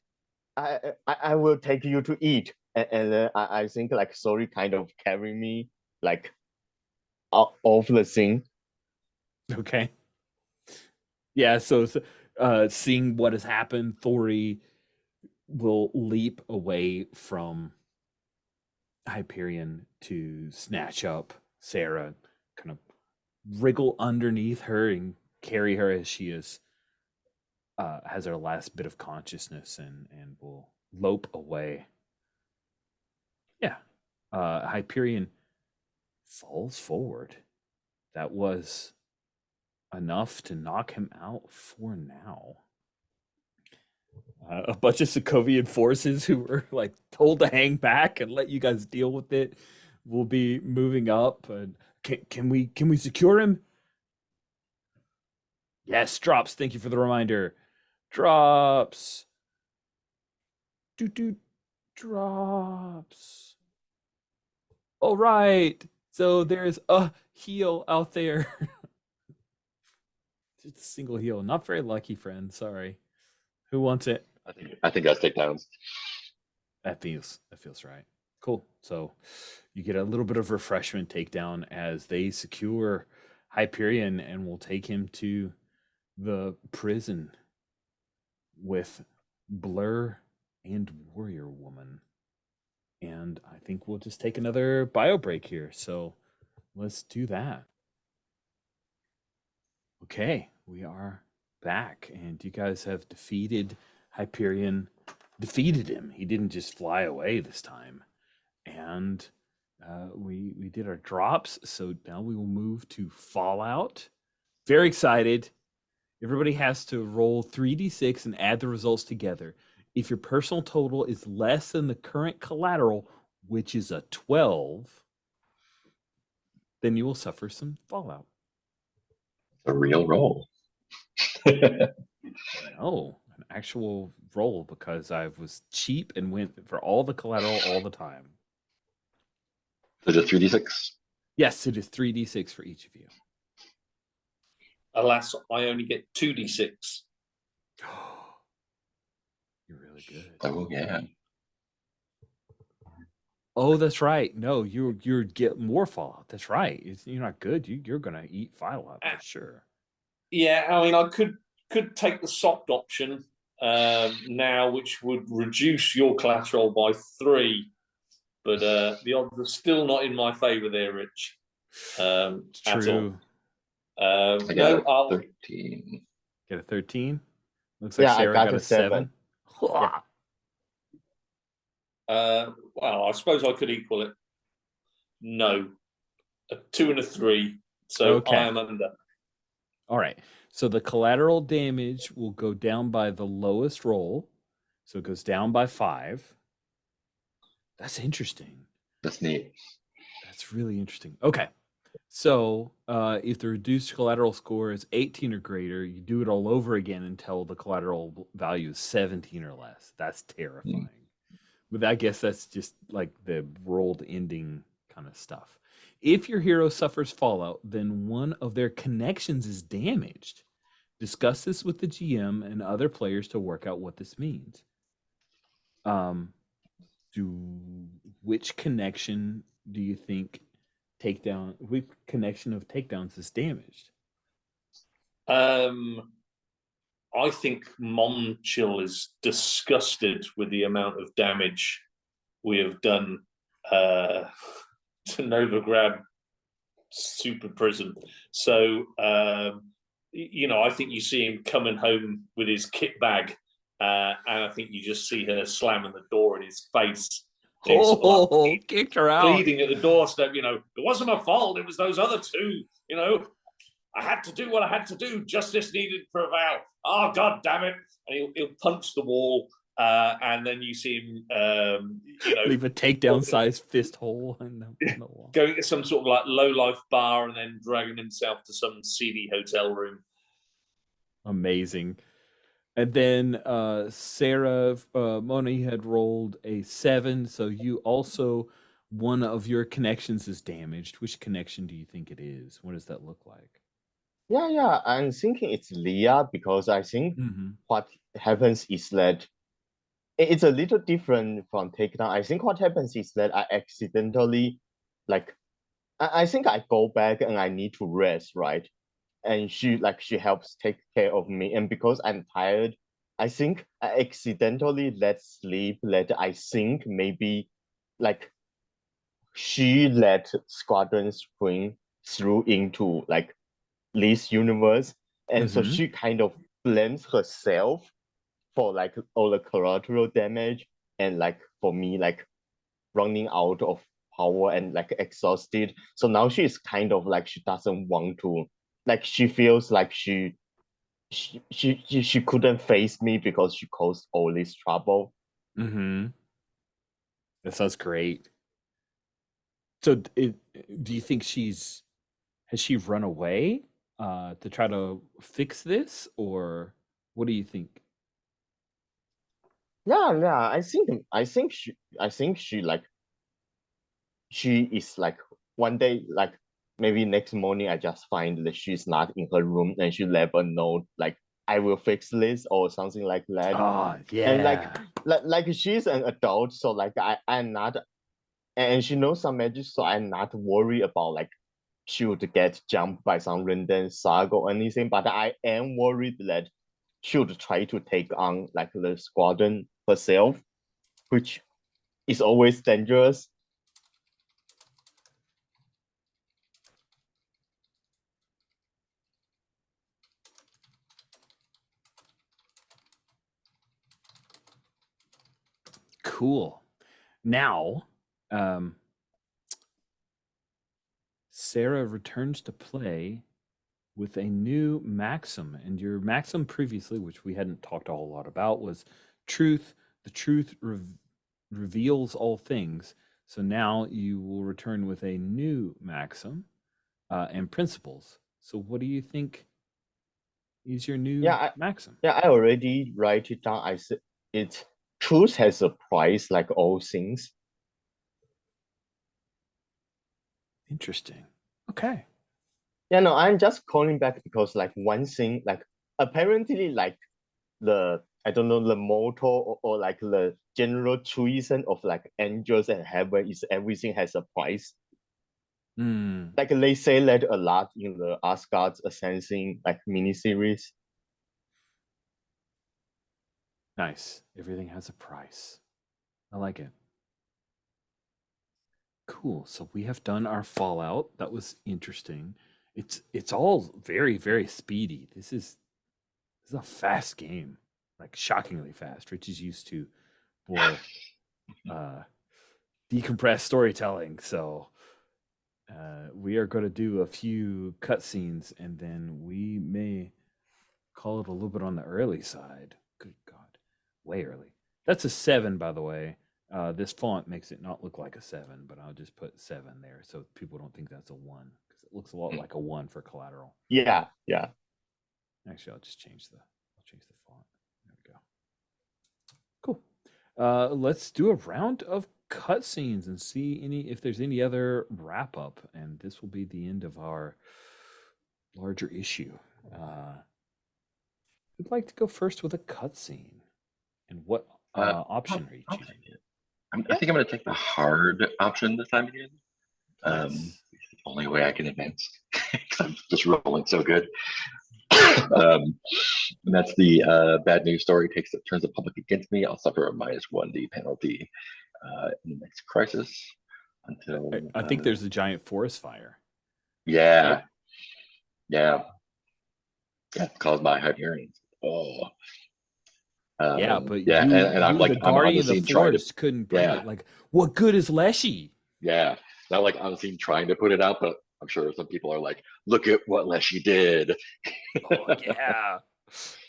I will take you to eat, and then I think like Sori kind of carry me like off the scene. Okay. Yeah, so seeing what has happened, Thori will leap away from Hyperion to snatch up Sarah, kind of wriggle underneath her and carry her as she is has her last bit of consciousness, and will lope away. Yeah. Hyperion falls forward. That was enough to knock him out for now. A bunch of Sokovian forces who were like told to hang back and let you guys deal with it will be moving up. And can we secure him? Yes, drops. Thank you for the reminder. Drops. Do drops. All right. So there's a heal out there. Just a single heal. Not very lucky, friend. Sorry. Who wants it? I think that's takedowns. That feels right. Cool. So you get a little bit of refreshment takedown as they secure Hyperion and will take him to the prison with Blur and Warrior Woman. And I think we'll just take another bio break here. So let's do that. Okay, we are back, and you guys have defeated Hyperion. Defeated him. He didn't just fly away this time. And we did our drops, so now we will move to Fallout. Very excited. Everybody has to roll 3d6 and add the results together. If your personal total is less than the current collateral, which is a 12, then you will suffer some fallout. A real roll. No, an actual roll, because I was cheap and went for all the collateral all the time. So just 3d6? Yes, it is 3d6 for each of you. Alas, I only get 2d6. You're really good. Oh, yeah. Oh, that's right. No, you get more fallout. That's right. You're not good. You're gonna eat fallout for sure. Yeah, I mean, I could take the soft option now, which would reduce your collateral by 3. but the odds are still not in my favour there, Rich. At all. True. I got a 13. Get a 13. Looks like Yeah, I Sarah got got a a 7. Yeah. Well, I suppose I could equal it. No, a 2 and a 3. So Okay. I am under. All right. So the collateral damage will go down by the lowest roll. So it goes down by 5. That's interesting. That's neat. That's really interesting. Okay. So if the reduced collateral score is 18 or greater, you do it all over again until the collateral value is 17 or less. That's terrifying. But I guess that's just like the rolled ending kind of stuff. If your hero suffers fallout, then one of their connections is damaged. Discuss this with the GM and other players to work out what this means. Which connection do you think which connection of takedowns is damaged? I think Mom Chill is disgusted with the amount of damage we have done to Novigrad Super Prison. So, I think you see him coming home with his kit bag, and I think you just see her slamming the door in his face. Kicked her out. Pleading at the doorstep, it wasn't my fault. It was those other two, I had to do what I had to do. Justice needed to prevail. Oh, God damn it. And he'll punch the wall, and then you see him, leave a takedown-sized fist hole in the wall. Going to some sort of like low-life bar and then dragging himself to some seedy hotel room. Amazing. And then Sarah Moni had rolled a 7, so you also, one of your connections is damaged. Which connection do you think it is? What does that look like? Yeah, I'm thinking it's Leah because I think what happens is that it's a little different from takedown. I think what happens is that I accidentally, I think I go back and I need to rest, right? And she helps take care of me. And because I'm tired, I think I accidentally let sleep that I think maybe like she let Squadron Spring through into this universe. And so she kind of blames herself for all the collateral damage and for me running out of power and exhausted. So now she's kind of she doesn't want to she feels like she couldn't face me because she caused all this trouble. That sounds great. So do you think has she run away to try to fix this, or what do you think? Yeah, I think she is one day maybe next morning I just find that she's not in her room and she left a note I will fix this or something like that. Yeah. And she's an adult, so I'm not, and she knows some magic, so I'm not worried about she would get jumped by some random saga or anything, but I am worried that she would try to take on the squadron herself, which is always dangerous. Cool. Now, Sarah returns to play with a new maxim. And your maxim previously, which we hadn't talked a whole lot about, was truth. The truth reveals all things. So now you will return with a new maxim and principles. So what do you think is your new maxim? I already write it down. I said it's truth has a price like all things. Interesting. Okay. Yeah, no, I'm just calling back because one thing, apparently the I don't know the motto or the general truism of angels and heaven is everything has a price. They say that a lot in the Asgard's Ascending miniseries. Nice. Everything has a price. I like it. Cool. So we have done our Fallout. That was interesting. It's all very, very speedy. This is a fast game, like shockingly fast. Rich is used to more uh, decompressed storytelling, so we are going to do a few cutscenes, and then we may call it a little bit on the early side. Good God, way early. That's a 7, by the way. This font makes it not look like a 7, but I'll just put 7 there so people don't think that's a 1 because it looks a lot like a 1 for collateral. Yeah, yeah. Actually, I'll change the font. There we go. Cool. Let's do a round of cutscenes and see if there's any other wrap up, and this will be the end of our larger issue. Who'd like to go first with a cutscene, and what option are you choosing? I think I'm going to take the hard option this time again. Yes. It's the only way I can advance because I'm just rolling so good. And that's the bad news story turns the public against me. I'll suffer a -1D penalty in the next crisis until. I think there's a giant forest fire. Yeah, right? yeah, caused by Hyperions. Oh. Yeah, but yeah, you, and I'm like the I'm on guardian the of the scene trying to forest, couldn't bring yeah. it. Like, what good is Leshy? Yeah, not like on the scene trying to put it out, but I'm sure some people are like, "Look at what Leshy did." Oh yeah,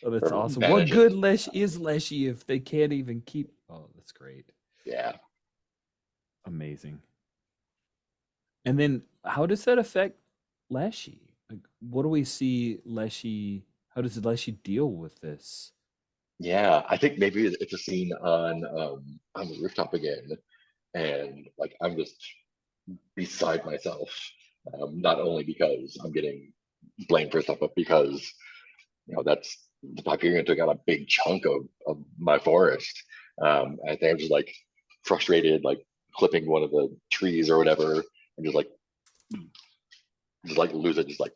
oh, that's Or awesome. What banish it. good is Leshy if they can't even keep? Oh, that's great. Yeah. Amazing. And then, how does that affect Leshy? Like, what do we see Leshy? How does Leshy deal with this? Yeah, I think maybe it's a scene on the rooftop again, and like I'm just beside myself. Not only because I'm getting blamed for stuff, but because that's the Hyperion took out a big chunk of my forest. I think I'm just like frustrated, like clipping one of the trees or whatever, and just like lose it, just like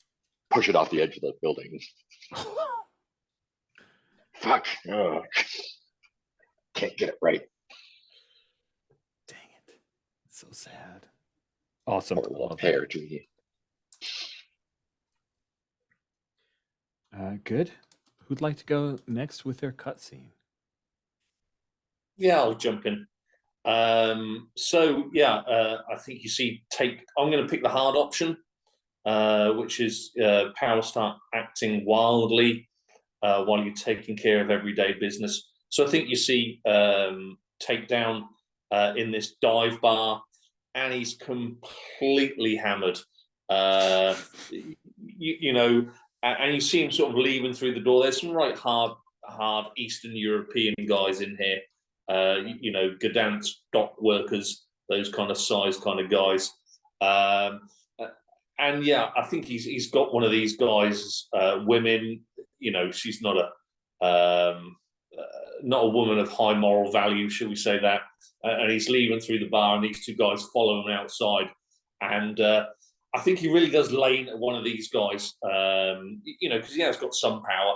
push it off the edge of the building. Fuck. Ugh. Can't get it right. Dang it. It's so sad. Awesome. Or pear tree. Good. Who'd like to go next with their cutscene? Yeah, I'll jump in. So yeah, I think you see I'm going to pick the hard option, which is power start acting wildly while you're taking care of everyday business. So I think you see Takedown in this dive bar, and he's completely hammered. You know, and you see him sort of leaving through the door. There's some right hard Eastern European guys in here. Gdansk dock workers, those kind of size kind of guys. And yeah, I think he's got one of these guys, women. She's not a woman of high moral value, shall we say that? And he's leaving through the bar, and these two guys follow him outside. And I think he really does lay into one of these guys, because he has got some power.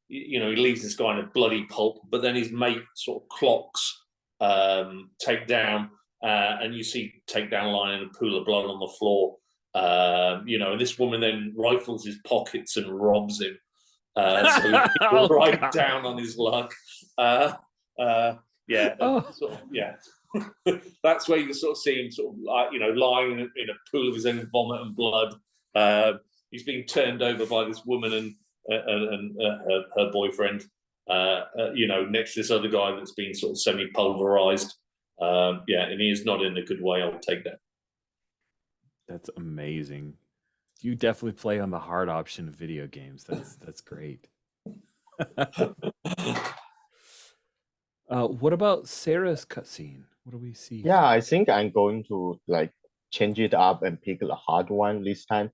He leaves this guy in a bloody pulp, but then his mate sort of clocks Takedown, and you see Takedown lying in a pool of blood on the floor. And this woman then rifles his pockets and robs him. So he's right down on his luck. Yeah. That's where you can sort of see him sort of lying in a pool of his own vomit and blood. He's being turned over by this woman and her boyfriend, next to this other guy that's been sort of semi-pulverized. And he is not in a good way. I'll take that. That's amazing. You definitely play on the hard option of video games. That's great. What about Sarah's cutscene? What do we see? Yeah, I think I'm going to change it up and pick the hard one this time.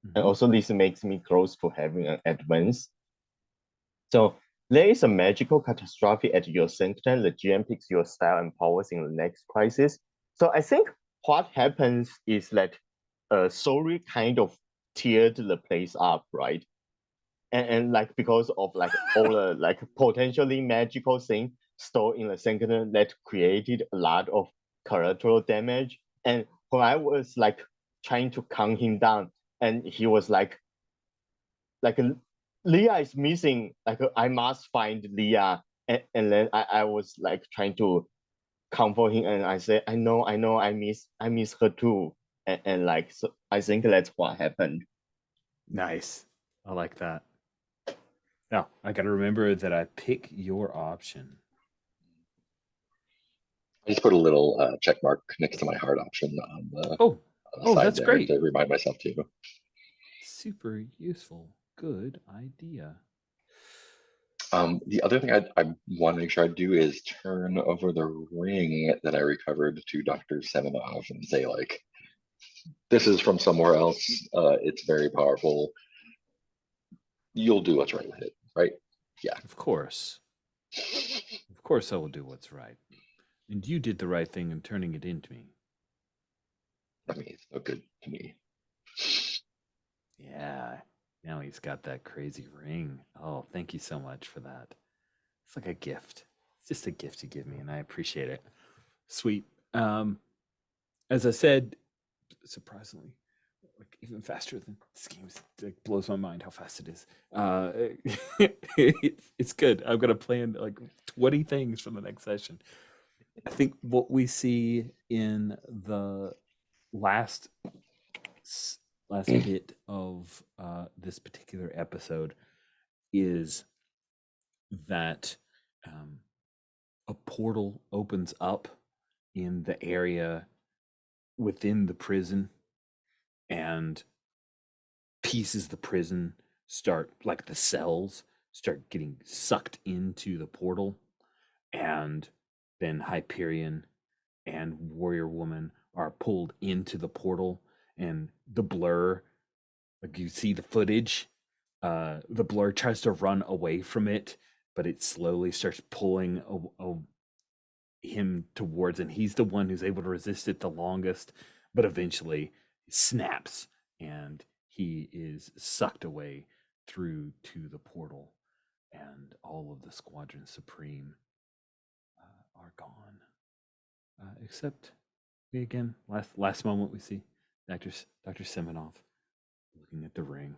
Mm-hmm. And also this makes me close to having an advance. So there is a magical catastrophe at your sanctum. The GM picks your style and powers in the next crisis. So I think what happens is that Sori kind of teared the place up, right? And because of all the potentially magical thing stored in the sanctum that created a lot of collateral damage. And when I was like trying to calm him down, and he was like Leah is missing. Like I must find Leah, and then I was like trying to comfort him, and I said, I know, I miss her too, and like so, I think that's what happened. Nice. I like that. Now, I got to remember that I pick your option. I just put a little check mark next to my heart option on the Oh, side that's there great. to remind myself too. Super useful. Good idea. The other thing I want to make sure I do is turn over the ring that I recovered to Dr. Semenov and say, like, this is from somewhere else. It's very powerful. You'll do what's right with it, right? Yeah. Of course. Of course I will do what's right. And you did the right thing in turning it into me. I mean, it's no good to me. Yeah. Now he's got that crazy ring. Oh, thank you so much for that. It's like a gift. It's just a gift you give me, and I appreciate it. Sweet. As I said, surprisingly, like even faster than this game. Like, blows my mind how fast it is. It's good. I'm gonna plan like 20 things for the next session. I think what we see in the last bit of this particular episode is that a portal opens up in the area within the prison, and pieces of the prison start, like the cells start getting sucked into the portal, and then Hyperion and Warrior Woman are pulled into the portal, and the blur, like you see the footage, the blur tries to run away from it, but it slowly starts pulling him towards, and he's the one who's able to resist it the longest, but eventually snaps and he is sucked away through to the portal, and all of the Squadron Supreme are gone, except we again, last moment we see Dr. Semenov looking at the ring.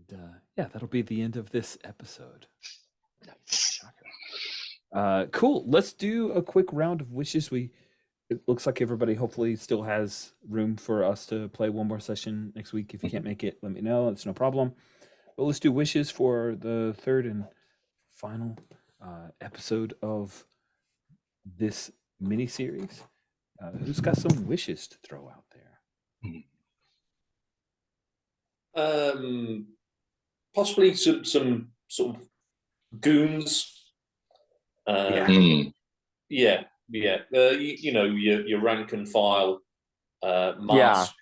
And yeah, that'll be the end of this episode. Shocker. Cool. Let's do a quick round of wishes. It looks like everybody hopefully still has room for us to play one more session next week. If you can't make it, let me know. It's no problem. But let's do wishes for the third and final episode of this mini series. Who's got some wishes to throw out there? Possibly some sort of goons. Yeah. You know, your rank and file mask,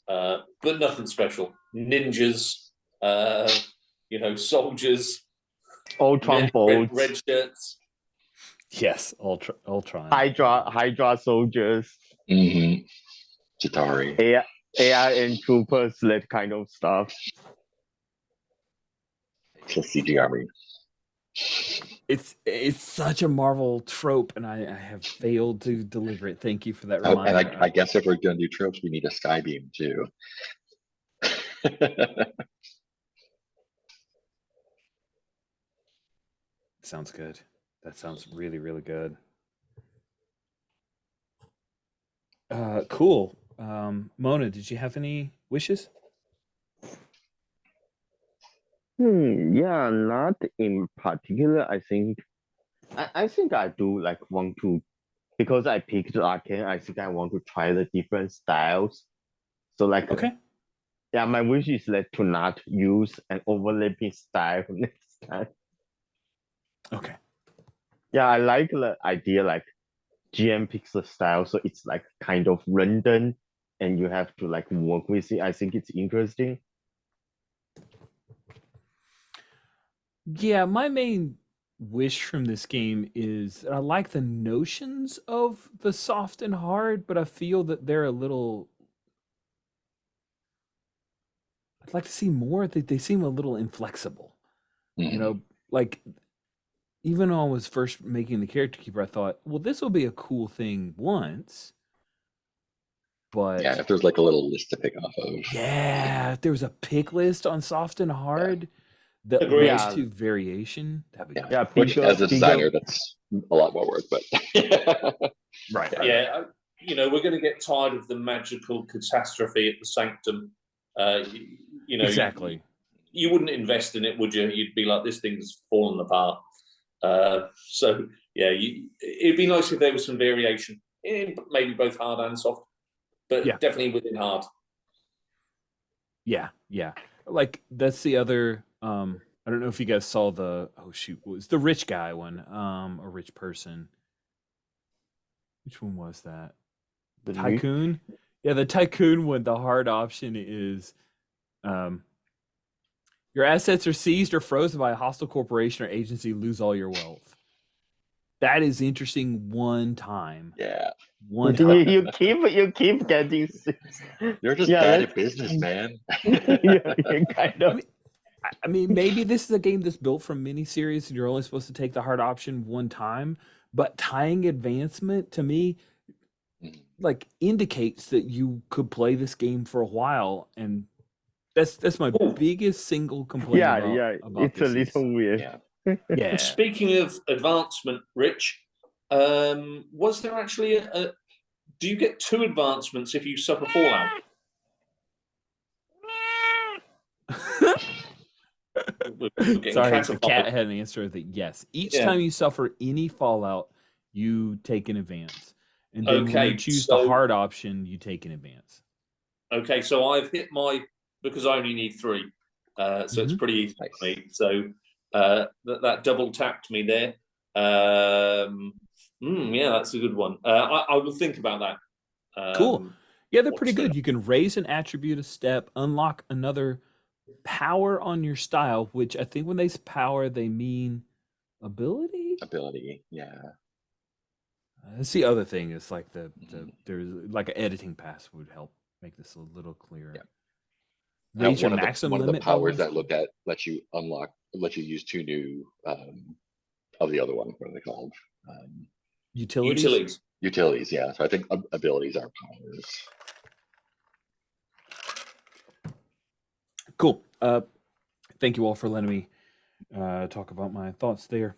but nothing special. Ninjas, you know, soldiers, Ultron bolts, red shirts. Yes, Ultron. Hydra soldiers. Chitari. AI and troopers, that kind of stuff. Just CG army. It's such a Marvel trope, and I have failed to deliver it. Thank you for that reminder. And I guess if we're going to do tropes, we need a sky beam too. Sounds good. That sounds really, really good. Cool. Mona, did you have any wishes? Yeah, not in particular. I think I do like want to, because I picked arcane. I think I want to try the different styles. So like, okay. Yeah, my wish is like to not use an overlapping style next time. Okay. Yeah, I like the idea like GM picks the style, so it's like kind of random, and you have to like work with it. I think it's interesting. Yeah, my main wish from this game is I like the notions of the soft and hard, but I feel that they're a little. I'd like to see more. They seem a little inflexible. You know, like even though I was first making the character keeper, I thought, well, this will be a cool thing once, Yeah, but if there's like a little list to pick off of. yeah, if there was a pick list on soft and hard that led Agreed. Yeah, to variation, that'd be Yeah, cool. yeah, which as a bigger. designer, that's a lot more work, but Right, right, right. Yeah, we're going to get tired of the magical catastrophe at the Sanctum. You know, Exactly. you wouldn't invest in it, would you? You'd be like, this thing's fallen apart. So yeah, it'd be nice if there was some variation in maybe both hard and soft, but Yeah. definitely within hard. Yeah, yeah. Like that's the other I don't know if you guys saw the what was the rich guy one, a rich person. Which one was that? The new, Tycoon? Yeah, the tycoon one, the hard option is um your assets are seized or frozen by a hostile corporation or agency, lose all your wealth. That is interesting one time. yeah, One you, time. you keep getting you're just yeah, bad let's at business, man. yeah, kind I of. mean, I mean, maybe this is a game that's built from miniseries and you're only supposed to take the hard option one time, but tying advancement to me like indicates that you could play this game for a while, and that's my Ooh. biggest single complaint Yeah, about yeah, about it's a this is little weird. Yeah. yeah. Speaking of advancement, Rich, was there actually do you get 2 advancements if you suffer fallout? Sorry, the cat had an answer that yes. Each time you suffer any fallout, you take an advance. And then when you choose the hard option, you take an advance. Okay, so I've hit because I only need 3. So it's pretty easy for me. So that double tapped me there. Yeah, that's a good one. I will think about that. Cool. Yeah, they're pretty good. You can raise an attribute a step, unlock another power on your style, which I think when they say power, they mean ability. Yeah. That's the other thing. Is like there's like an editing pass would help make this a little clearer. Yeah. Raise your maximum one of limit the powers by that looked at lets you use 2 new of the other one. What are they called? utilities. Utilities, yeah. So I think abilities are powers. Cool. Thank you all for letting me talk about my thoughts there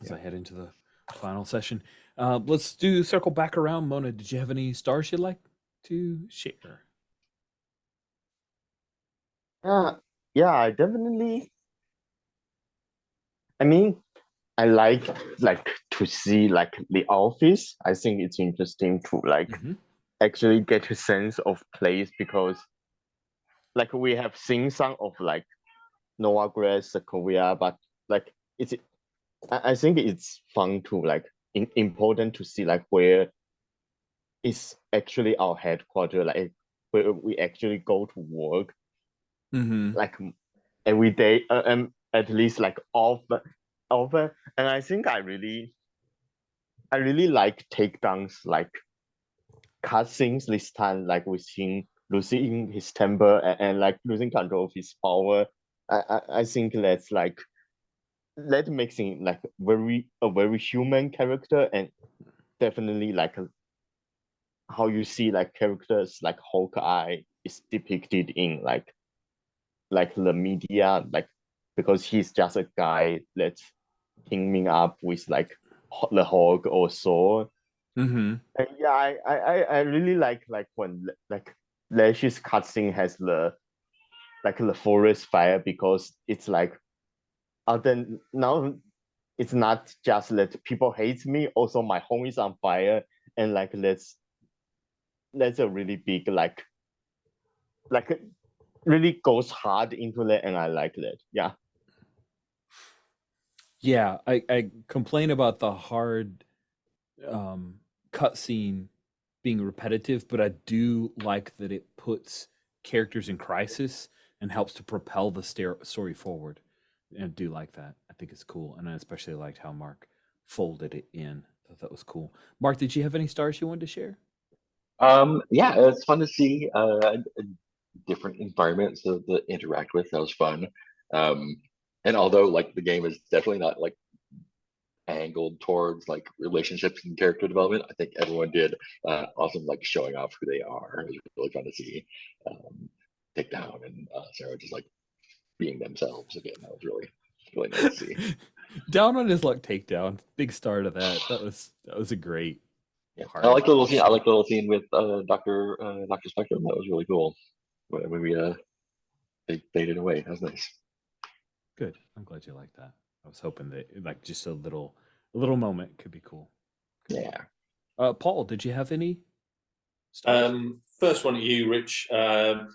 as I head into the final session. Let's circle back around. Mona, did you have any stars you'd like to share? Yeah, I definitely. I mean, I like to see like the office. I think it's interesting to actually get a sense of place because like we have seen some of like Noah Grass, Korea, but like I think it's fun to like important to see like where is actually our headquarters, like where we actually go to work, like every day, and at least like often. And I think I really like takedowns, like cutscenes this time, like with him losing his temper and like losing control of his power. I think that's like that makes him like a very human character, and definitely like how you see like characters like Hawkeye is depicted in like the media, like because he's just a guy that's teaming up with like the Hawk or Thor. And yeah, I really like when like Lash's cutscene has the forest fire because it's like then now it's not just that people hate me, also my home is on fire, and like that's a really big like really goes hard into that, and I like that. Yeah. Yeah, I complain about the hard cutscene being repetitive, but I do like that it puts characters in crisis and helps to propel the story forward. And I do like that. I think it's cool, and I especially liked how Mark folded it in. I thought that was cool. Mark, did you have any stars you wanted to share? Yeah, it's fun to see different environments to interact with. That was fun. And although like the game is definitely not like angled towards like relationships and character development. I think everyone did awesome, like showing off who they are. It was really fun to see. Takedown and Sarah just like being themselves again. That was really nice to see. Down on his luck takedown. Big star to that. That was a great Yeah, part I of like the little the scene. I show. like the little scene with Doctor Spectrum. That was really cool. When we they faded away. That was nice. Good. I'm glad you like that. I was hoping that like just a little moment could be cool. Yeah. Paul, did you have any stars? First one to you, Rich. I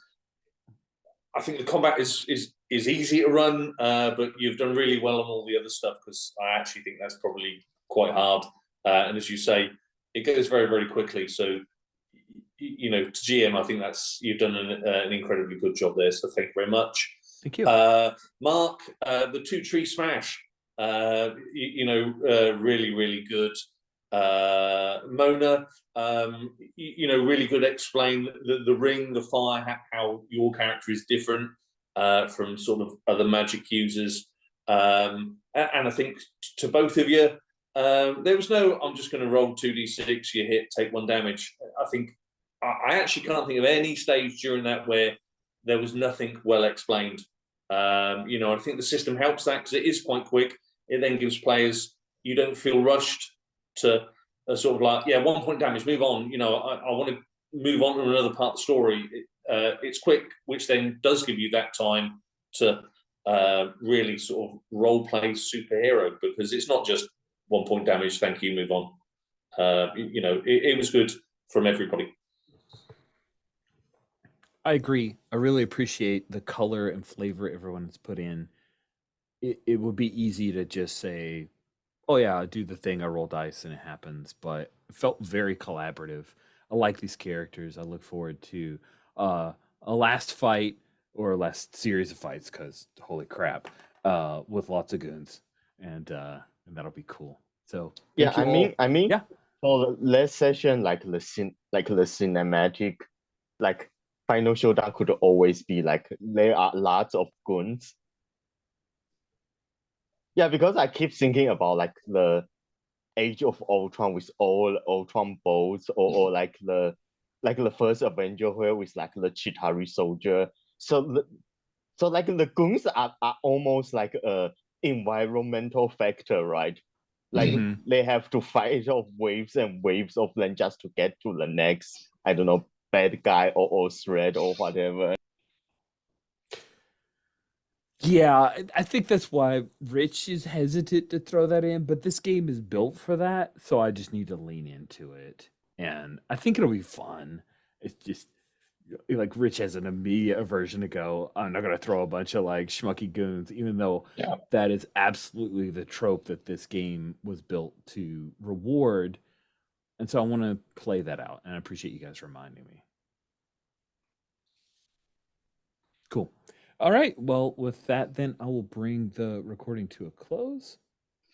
think the combat is easy to run, but you've done really well on all the other stuff because I actually think that's probably quite hard. And as you say, it goes very, very quickly. So, you know, to GM, I think you've done an incredibly good job there. So thank you very much. Thank you. Mark, the 2-tree smash, really, really good. Mona, really good. Explain the ring, the fire, how your character is different from sort of other magic users. And I think to both of you, there was no, I'm just going to roll 2d6, you hit, take 1 damage. I think I actually can't think of any stage during that where there was nothing well explained. I think the system helps that because it is quite quick. It then gives players, you don't feel rushed to sort of like, 1 point damage, move on. I want to move on to another part of the story. It's quick, which then does give you that time to really sort of role play superhero because it's not just 1 point damage, thank you, move on. It was good from everybody. I agree. I really appreciate the color and flavor everyone has put in. It would be easy to just say, "Oh yeah, I do the thing. I roll dice and it happens." But it felt very collaborative. I like these characters. I look forward to a last fight or a last series of fights because holy crap, with lots of goons, and that'll be cool. So Yeah, thank you all. I mean, Yeah, for the last session, like the cinematic, like final showdown could always be like there are lots of goons. Yeah, because I keep thinking about like the Age of Ultron with all Ultron boats, or like the first Avenger where with like the Chitauri soldier. So so like the goons are almost like a environmental factor, right? Like Mhm. they have to fight off waves and waves of them just to get to the next, I don't know, bad guy or threat or whatever. Yeah, I think that's why Rich is hesitant to throw that in, but this game is built for that, so I just need to lean into it. And I think it'll be fun. It's just like Rich has an immediate aversion to go, I'm not gonna throw a bunch of like schmucky goons, even though Yeah. that is absolutely the trope that this game was built to reward. And so I want to play that out, and I appreciate you guys reminding me. Cool. All right. Well, with that, then I will bring the recording to a close.